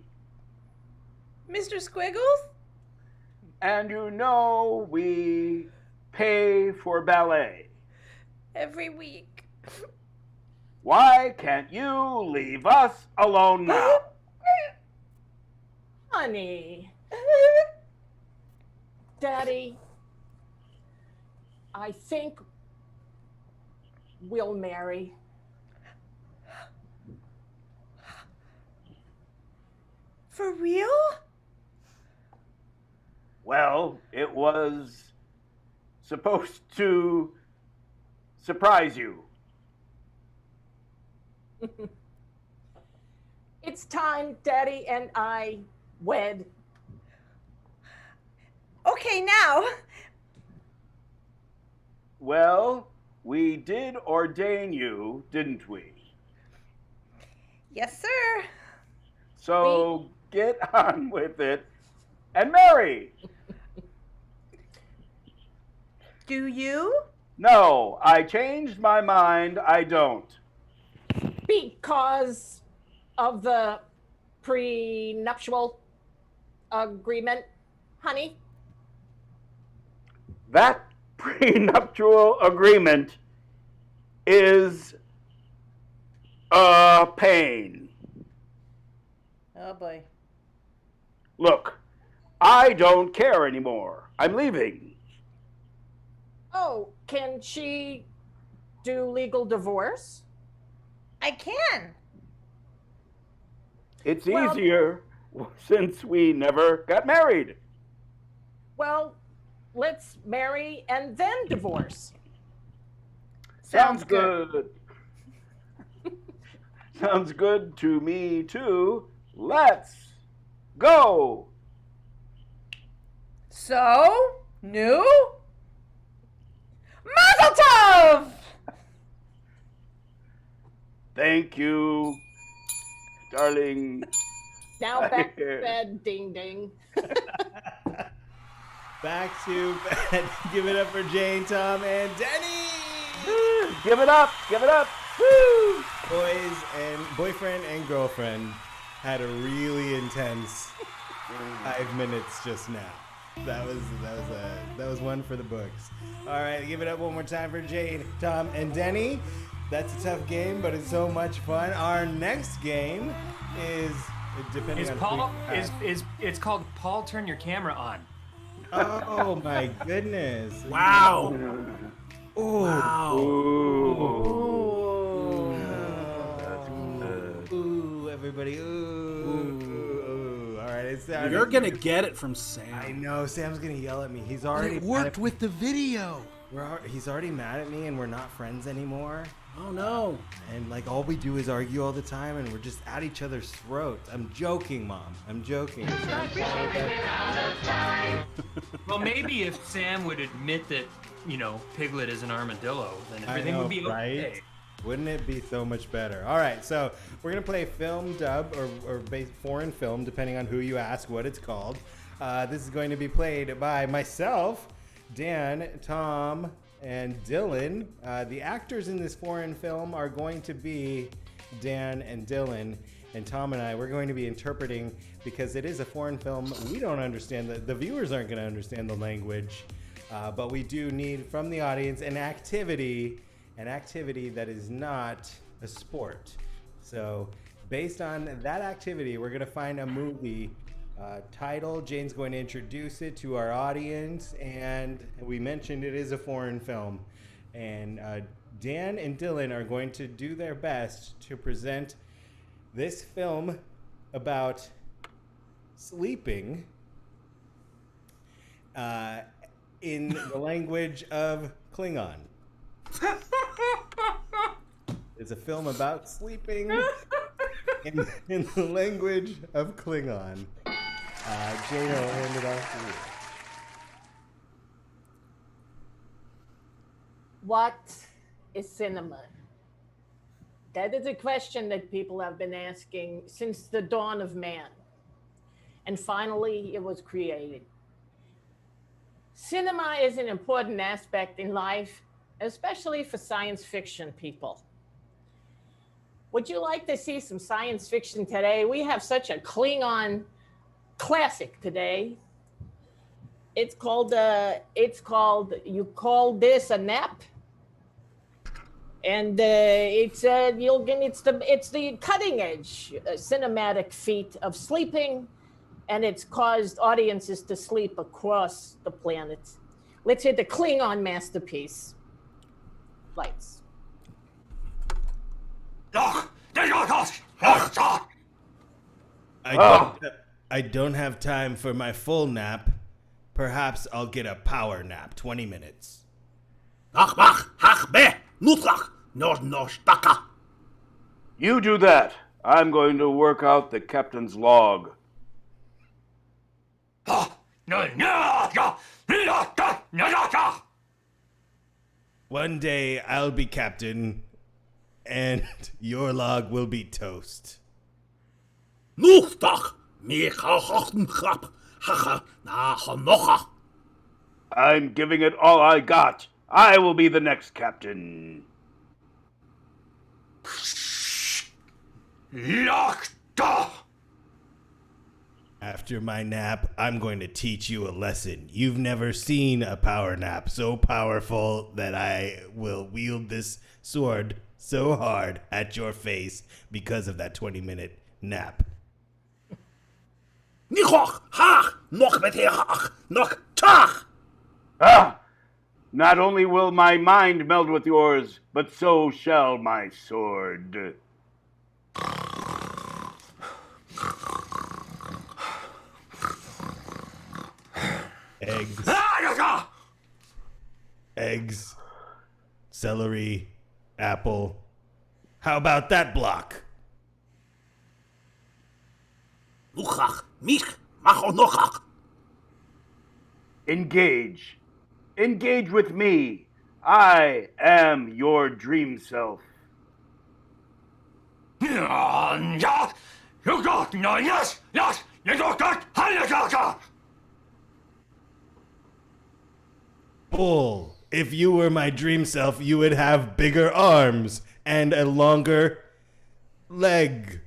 Mr. Squiggles? And you know we pay for ballet. Every week. Why can't you leave us alone now? Honey. Daddy, I think we'll marry. For real? Well, it was supposed to surprise you. It's time Daddy and I wed. Okay, now. Well, we did ordain you, didn't we? Yes, sir. So get on with it and marry. Do you? No, I changed my mind. I don't. Because of the prenuptial agreement, honey. That prenuptial agreement is a pain. Oh boy. Look, I don't care anymore. I'm leaving. Oh, can she do legal divorce? I can. It's Well- easier since we never got married. Well, let's marry and then divorce. Sounds good. Sounds good to me too. Let's go. So, new? Mazel tov! Thank you, darling. Now back to bed, ding ding. Back to bed. Give it up for Jane, Tom, and Denny. Give it up. Give it up. Woo! Boyfriend and girlfriend had a really intense 5 minutes just now. That was one for the books. All right, give it up one more time for Jade, Tom, and Denny. That's a tough game, but it's so much fun. Our next game is depending on Paul who- it's called Paul Turn Your Camera On. Oh my goodness! Wow. Ooh. Wow. Ooh, everybody! Ooh. All right, it's time. You're gonna get it from I Sam. know Sam's gonna yell at me. He's already It worked with the video. He's already mad at me, and we're not friends anymore. Oh no. And like all we do is argue all the time, and we're just at each other's throats. I'm joking, Mom. I'm joking. Well, maybe if Sam would admit that, Piglet is an armadillo, then everything would be okay. right? Wouldn't it be so much better? All right, so we're gonna play film dub or foreign film, depending on who you ask what it's called. This is going to be played by myself, Dan, Tom, and Dylan. The actors in this foreign film are going to be Dan and Dylan, and Tom and I. We're going to be interpreting because it is a foreign film. We don't understand the viewers aren't going to understand the language, but we do need from the audience an activity that is not a sport. So based on that activity, we're going to find a movie title. Jane's going to introduce it to our audience, and we mentioned it is a foreign film. And Dan and Dylan are going to do their best to present this film about sleeping in the language of Klingon. It's a film about sleeping in the language of Klingon. Jane, I'll hand it off to you. What is cinema? That is a question that people have been asking since the dawn of man. And finally, it was created. Cinema is an important aspect in life, especially for science fiction people. Would you like to see some science fiction today? We have such a Klingon classic today. It's called You Call This a Nap? And it's the cutting edge cinematic feat of sleeping, and it's caused audiences to sleep across the planet. Let's hear the Klingon masterpiece. Lights. I I don't have time for my full nap. Perhaps I'll get a power nap, 20 minutes. You do that. I'm going to work out the captain's log. One day I'll be captain, and your log will be toast. I'm giving it all I got. I will be the next captain. After my nap, I'm going to teach you a lesson. You've never seen a power nap so powerful that I will wield this sword so hard at your face because of that 20-minute nap. Ah! Not only will my mind meld with yours, but so shall my sword. Eggs. Eggs. Celery. Apple. How about that block? Engage. Engage with me. I am your dream self. Bull. If you were my dream self, you would have bigger arms and a longer leg.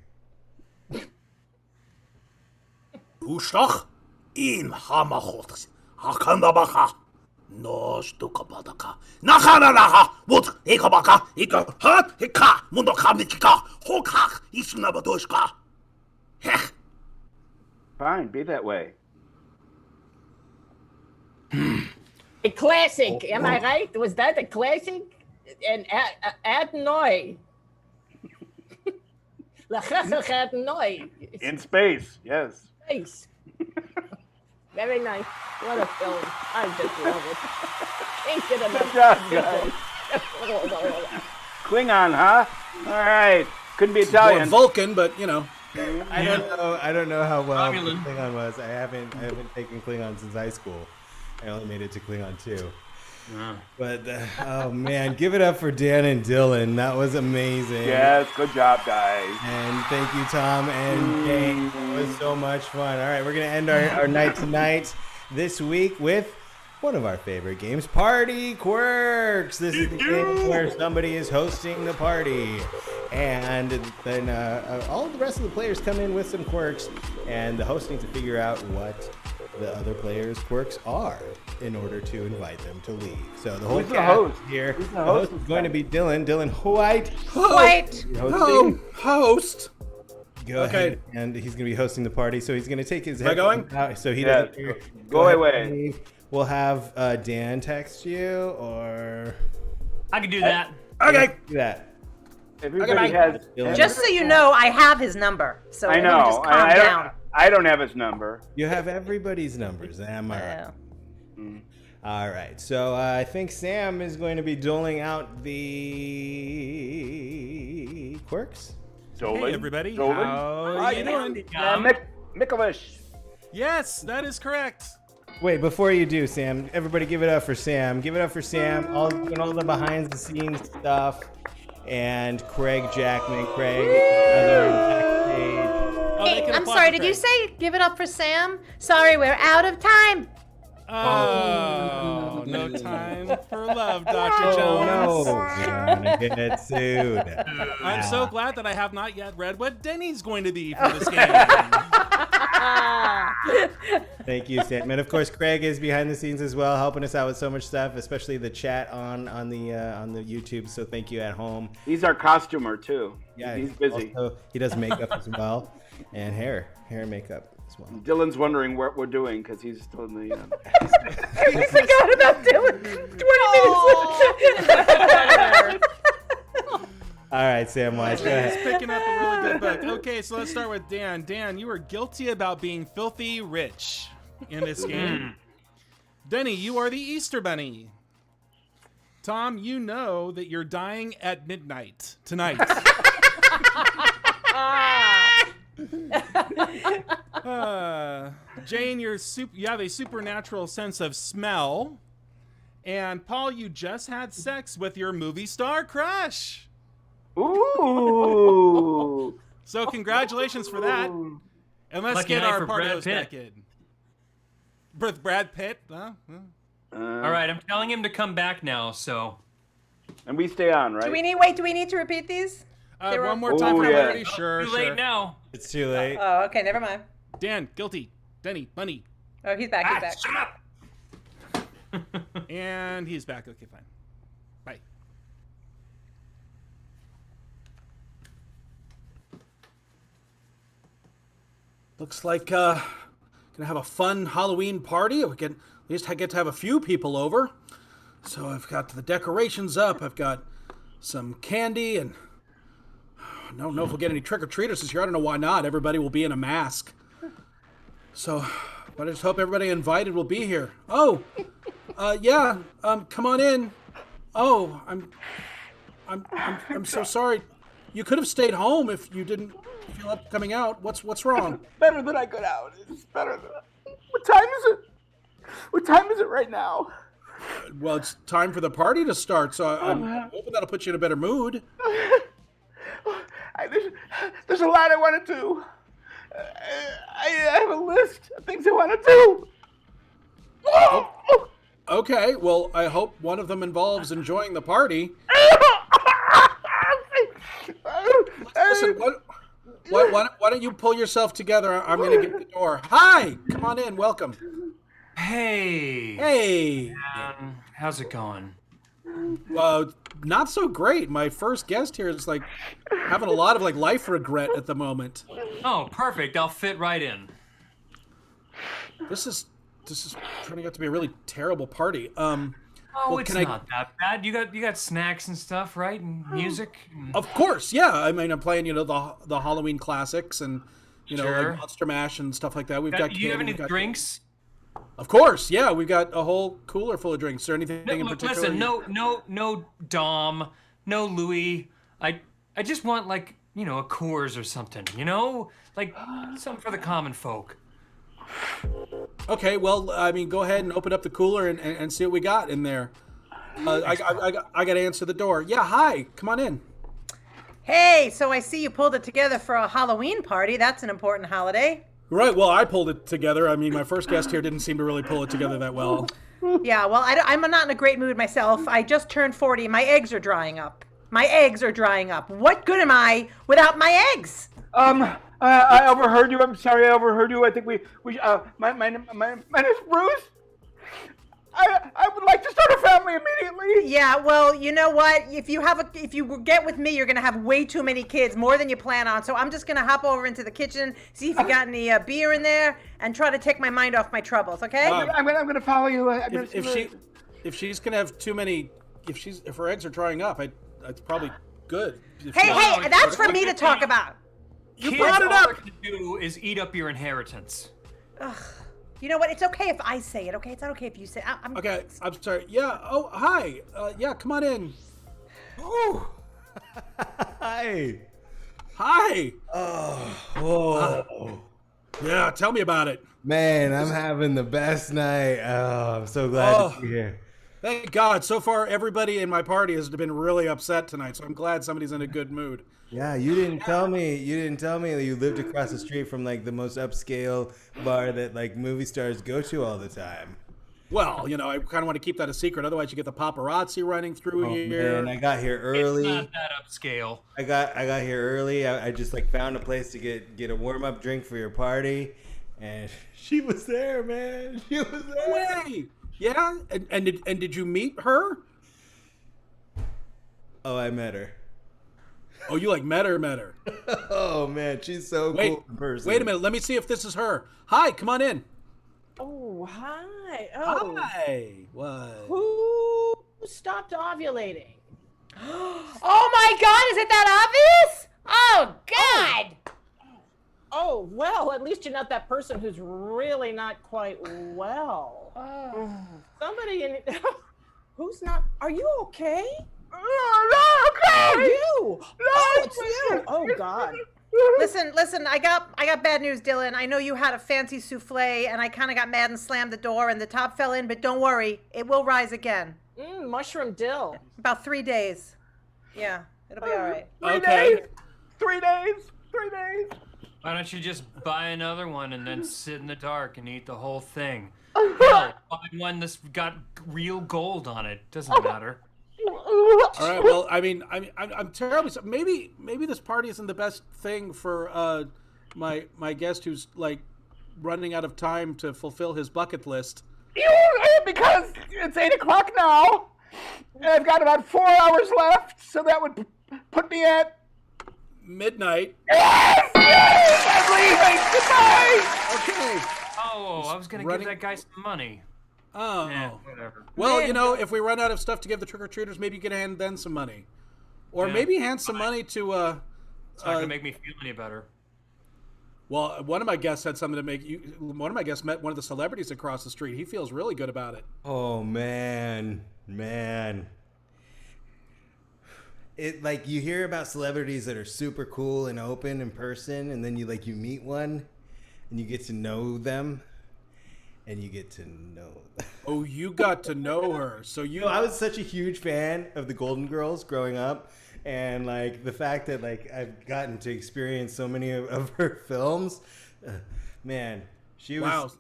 Fine, be that way. A classic, am I right? Was that a classic? And ad noi. Ad noi. In space, yes. Space. Very nice. What a film. I just love it. Thinking about Good job, guys. Klingon, huh? All right. Couldn't be Well, Italian. Vulcan, but you know. I don't know how well Romulan. Klingon was. I haven't taken Klingon since high school. I only made it to Klingon 2. But oh man, give it up for Dan and Dylan. That was amazing. Yes, good job, guys. And thank you, Tom and Kate. It was so much fun. All right, we're gonna end our night tonight this week with one of our favorite games, Party Quirks. This is the game where somebody is hosting the party, and then all of the rest of the players come in with some quirks, and the host needs to figure out what the other players' quirks are in order to invite them to leave. So the whole Who's the cast host? here. Who's the The host host is going to be Dylan. Dylan White. Wait. Hosting. Host. Go ahead, and he's going to be hosting the party. So he's going to take his Am I going? headphones out so he Yeah, doesn't hear. go ahead, away. Dave. We'll have Dan text you, or I can do that. Okay. do that. Everybody has. Just so you know, I have his number. So I everyone know. just calm down. I don't have his number. You have everybody's numbers. Am I right? Yeah. All right. So I think Sam is going to be doling out the quirks. Dolan. Hey, everybody. Dolan. How are you doing? Mikolish. Yes, that is correct. Wait, before you do, Sam, everybody give it up for Sam. Give it up for Sam, all the behind-the-scenes stuff. And Craig Jackman. Craig, another backstage. Oh, they Hey, can I'm apply sorry, for did you Craig. say give it up for Sam? Sorry, we're out of time. Oh, no time for love, Dr. Oh, Jones. no. You're gonna get sued. I'm so glad that I have not yet read what Denny's going to be for this game. Thank you, Sam. And of course, Craig is behind the scenes as well, helping us out with so much stuff, especially the chat on the YouTube. So thank you at home. He's our costumer too. Yeah, he's busy. Also, he does makeup as well, and hair and makeup as well. Dylan's wondering what we're doing because he's still in the. I forgot about Dylan. 20 minutes. All right, Samwise, go He's ahead. picking up a really good book. Okay, so let's start with Dan. Dan, you are guilty about being filthy rich in this game. Denny, you are the Easter Bunny. Tom, you know that you're dying at midnight tonight. Jane, you have a supernatural sense of smell. And Paul, you just had sex with your movie star crush. Ooh. So congratulations for that. And let's Lucky get night our for party Brad host Pitt. back in. With Brad Pitt? Huh? All right, I'm telling him to come back now, so. And we stay on, right? Do we need to repeat these? One more time for yeah. everybody? Sure, Too sure. late now. It's too late. Oh, okay, never mind. Dan, guilty. Denny, Bunny. Oh, he's back, he's back. Shut up. And he's back. Okay, fine. Bye. Looks like gonna have a fun Halloween party. We can at least I get to have a few people over. So I've got the decorations up. I've got some candy, and I don't know if we'll get any trick or treaters this year. I don't know why not. Everybody will be in a mask. So, but I just hope everybody invited will be here. Oh, yeah. Come on in. Oh, I'm so sorry. You could have stayed home if you didn't feel up coming out. What's wrong? Better than I could out. It's better than. What time is it? What time is it right now? Well, it's time for the party to start, so I'm hoping that'll put you in a better mood. There's a lot I want to do. I have a list of things I want to do. Okay, well, I hope one of them involves enjoying the party. Listen, why don't you pull yourself together? I'm going to get the door. Hi, come on in, welcome. Hey. Hey. How's it going? Not so great. My first guest here is like having a lot of like life regret at the moment. Oh, perfect. I'll fit right in. This is turning out to be a really terrible party. Oh, well, it's can not that bad. You got snacks and stuff, right? And music. Of course, yeah. I mean, I'm playing, the Halloween classics and Sure. like Monster Mash and stuff like that. We've got. Do you have candy, any we've got- drinks? Of course, yeah. We've got a whole cooler full of drinks. Is there anything in Look, particular? listen, no Dom, no Louis. I just want like a Coors or something. Like something for the common folk. Okay, well, I mean, go ahead and open up the cooler and see what we got in there. I got to answer the door. Yeah, hi. Come on in. Hey, so I see you pulled it together for a Halloween party. That's an important holiday. Right, well, I pulled it together. I mean, my first guest here didn't seem to really pull it together that well. Yeah, well, I'm not in a great mood myself. I just turned 40. My eggs are drying up. What good am I without my eggs? I overheard you. I'm sorry, I overheard you. I think my name's Bruce. I would like to start a family immediately. Yeah, well, you know what? If you get with me, you're gonna have way too many kids, more than you plan on. So I'm just gonna hop over into the kitchen, see if you got any beer in there, and try to take my mind off my troubles. Okay? I'm gonna follow you. If she's gonna have too many, if her eggs are drying up, it's probably good. Hey, that's for me to talk about. You Kids, brought it all up. they're gonna do is eat up your inheritance. You know what? It's okay if I say it. Okay, it's not okay if you say. Okay, I'm sorry. Yeah. Oh, hi. Yeah, come on in. Oh, Hi. hi. Whoa. Yeah, tell me about it. Man, I'm having the best night. Oh, I'm so glad to be here. Thank God. So far, everybody in my party has been really upset tonight, so I'm glad somebody's in a good mood. Yeah, you didn't tell me that you lived across the street from like the most upscale bar that like movie stars go to all the time. Well, I kind of want to keep that a secret. Otherwise, you get the paparazzi running through here. Man, I got here early. It's not that upscale. I got here early. I just like found a place to get a warm up drink for your party, and she was there, man. She was there. No way. Yeah, and did you meet her? Oh, I met her. Oh, you like met her? Oh man, she's so cool in person. Wait a minute. Let me see if this is her. Hi, come on in. Oh, hi. Oh, Hi. What? who stopped ovulating? Oh my God, is it that obvious? Oh God! Oh, well, at least you're not that person who's really not quite well. Somebody in who's not, are you okay? Are you? Oh, it's you. Oh, God. Listen, I got bad news, Dylan. I know you had a fancy souffle, and I kind of got mad and slammed the door, and the top fell in, but don't worry, it will rise again. Mushroom dill. About 3 days. Yeah, it'll be all right. Okay. 3 days. 3 days. Why don't you just buy another one and then sit in the dark and eat the whole thing? Hell, buy one that's got real gold on it. Doesn't matter. All right. Well, I'm terribly. Maybe this party isn't the best thing for my guest who's like running out of time to fulfill his bucket list. Because it's 8 o'clock now, and I've got about 4 hours left, so that would put me at midnight. Yes! I'm leaving. Goodbye. Okay. Oh, I was gonna give that guy some money. Oh. Yeah, whatever. Well, if we run out of stuff to give the trick-or-treaters, maybe you can hand them some money. Or maybe hand some money to... It's not gonna make me feel any better. Well, one of my guests had something to make you... One of my guests met one of the celebrities across the street. He feels really good about it. Oh, man. It, like, you hear about celebrities that are super cool and open in person, and then you meet one, and you get to know them. And you get to know. Oh, you got to know her. So you. I was such a huge fan of the Golden Girls growing up, and like the fact that like I've gotten to experience so many of her films. Man, she was. Wow.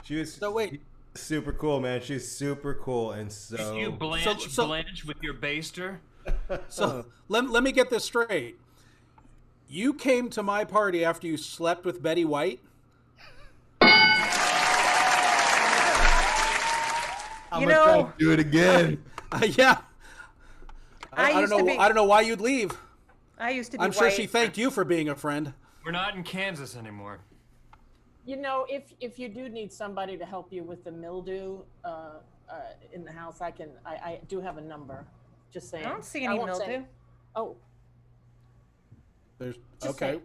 She was. So wait. Super cool, man. She's super cool, and so. Did you blanch with your baster? So let me get this straight. You came to my party after you slept with Betty White. I'm gonna try to do it again. Yeah. I don't know why you'd leave. I used to be I'm sure white. she thanked you for being a friend. We're not in Kansas anymore. You know, if you do need somebody to help you with the mildew in the house, I do have a number. Just saying. I don't see any mildew. Oh. There's Just okay. saying.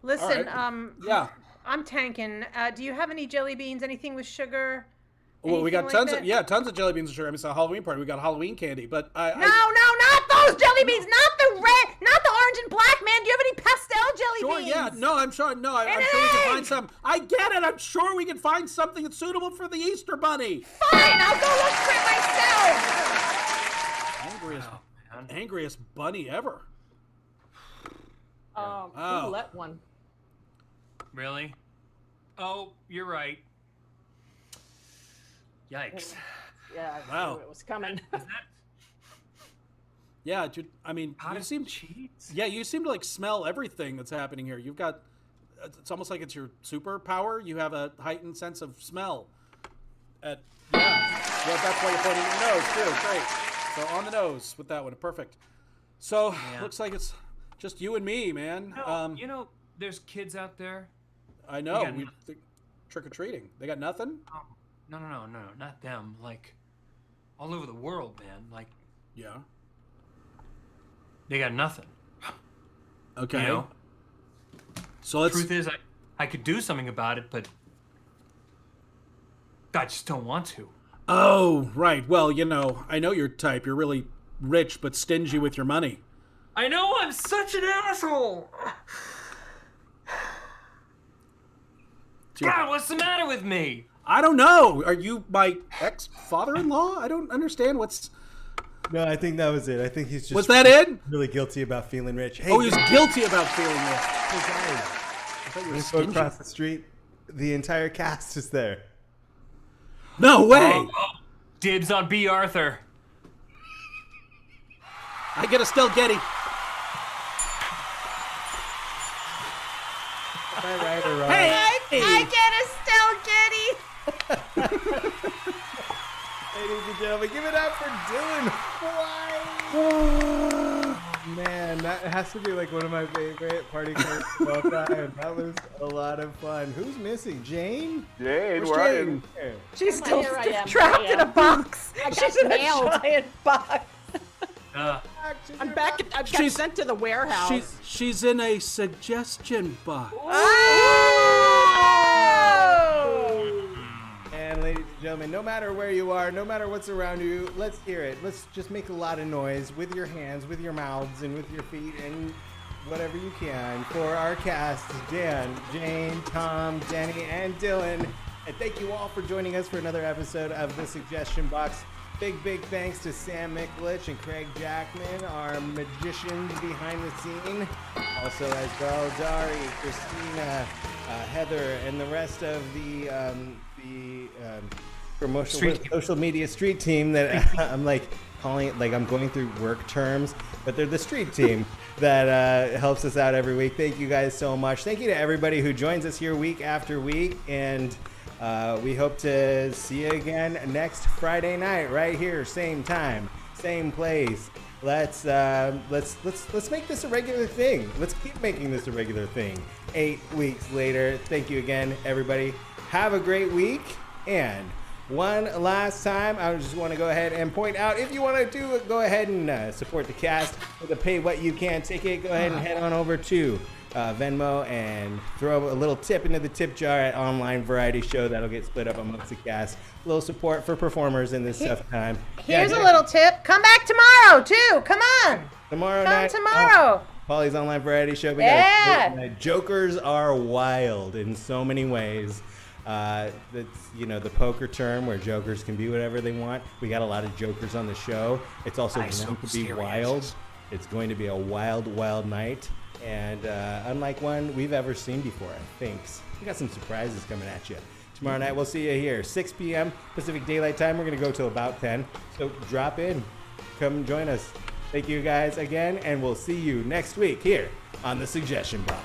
Listen, right. Yeah. I'm tanking. Do you have any jelly beans? Anything with sugar? Well, we got Anything like that? tons of jelly beans and sugar. I mean, it's a Halloween party. We got Halloween candy, but No, not those jelly beans. Not the red, not the orange and black, man. Do you have any pastel jelly Sure, beans? yeah. No, I'm sure. No, I'm sure we can find some. I get it. I'm sure we can find something that's suitable for the Easter Bunny. Fine, I'll go look for it myself. Angriest bunny ever. Who let one? Really? Oh, you're right. Yikes. Yeah, I Wow. knew it was coming. Yeah, dude, I mean, you seem to like smell everything that's happening here. You've got, it's almost like it's your superpower. You have a heightened sense of smell. Well, that's why you're pointing at your nose too. Great. So on the nose with that one, perfect. So looks like it's just you and me, man. No, there's kids out there. I know. Trick or treating. They got nothing. No, not them. Like, all over the world, man. Like, yeah. They got nothing. Okay. You know? So the truth is, I could do something about it, but I just don't want to. Oh, right. Well, I know your type. You're really rich but stingy with your money. I know, I'm such an asshole. God, what's the matter with me? I don't know. Are you my ex-father-in-law? I don't understand what's... No, I think that was it. I think he's just... Was that it? Really guilty about feeling rich. Hey, he was guilty about feeling rich. Hey, guys. I thought you were Go stingy. across the street. The entire cast is there. No way! Oh, dibs on B. Arthur. I get a Still Getty. Am I right or wrong? Hey! I get a Still Getty. Ladies and gentlemen, give it up for Dylan White. Man, that has to be like one of my favorite party clips of all time. That was a lot of fun. Who's missing? Jane? Jane, Where's where are Jane? you? She's Come on, still here I am, trapped here I in a am. box. I got She's in nailed. a giant box. I'm back. I got sent to the warehouse. She's in a suggestion box. And ladies and gentlemen, no matter where you are, no matter what's around you, let's hear it. Let's just make a lot of noise with your hands, with your mouths, and with your feet, and whatever you can for our cast, Dan, Jane, Tom, Denny, and Dylan. And thank you all for joining us for another episode of The Suggestion Box. Big thanks to Sam Mikulich and Craig Jackman, our magicians behind the scene. Also as well, Dari, Christina, Heather, and the rest of the promotional social media street team that I'm like calling it, like I'm going through work terms, but they're the street team that helps us out every week. Thank you guys so much. Thank you to everybody who joins us here week after week, and we hope to see you again next Friday night, right here, same time, same place. Let's make this a regular thing. Let's keep making this a regular thing. 8 weeks later. Thank you again, everybody. Have a great week. And one last time, I just want to go ahead and point out, if you want to do it, go ahead and support the cast with a pay what you can ticket. Go ahead and head on over to Venmo and throw a little tip into the tip jar at Online Variety Show. That'll get split up amongst the cast. A little support for performers in this tough time. Here's a little tip. Come back tomorrow, too. Come on. Tomorrow Come night. tomorrow. Polly's Online Variety Show. We got Jokers are wild in so many ways. That's, the poker term where jokers can be whatever they want. We got a lot of jokers on the show. It's also going to be wild. It's going to be a wild night. And unlike one we've ever seen before, I think. We got some surprises coming at you. Tomorrow night, we'll see you here, 6 p.m. Pacific Daylight Time. We're going to go till about 10. So drop in. Come join us. Thank you guys again, and we'll see you next week here on The Suggestion Box.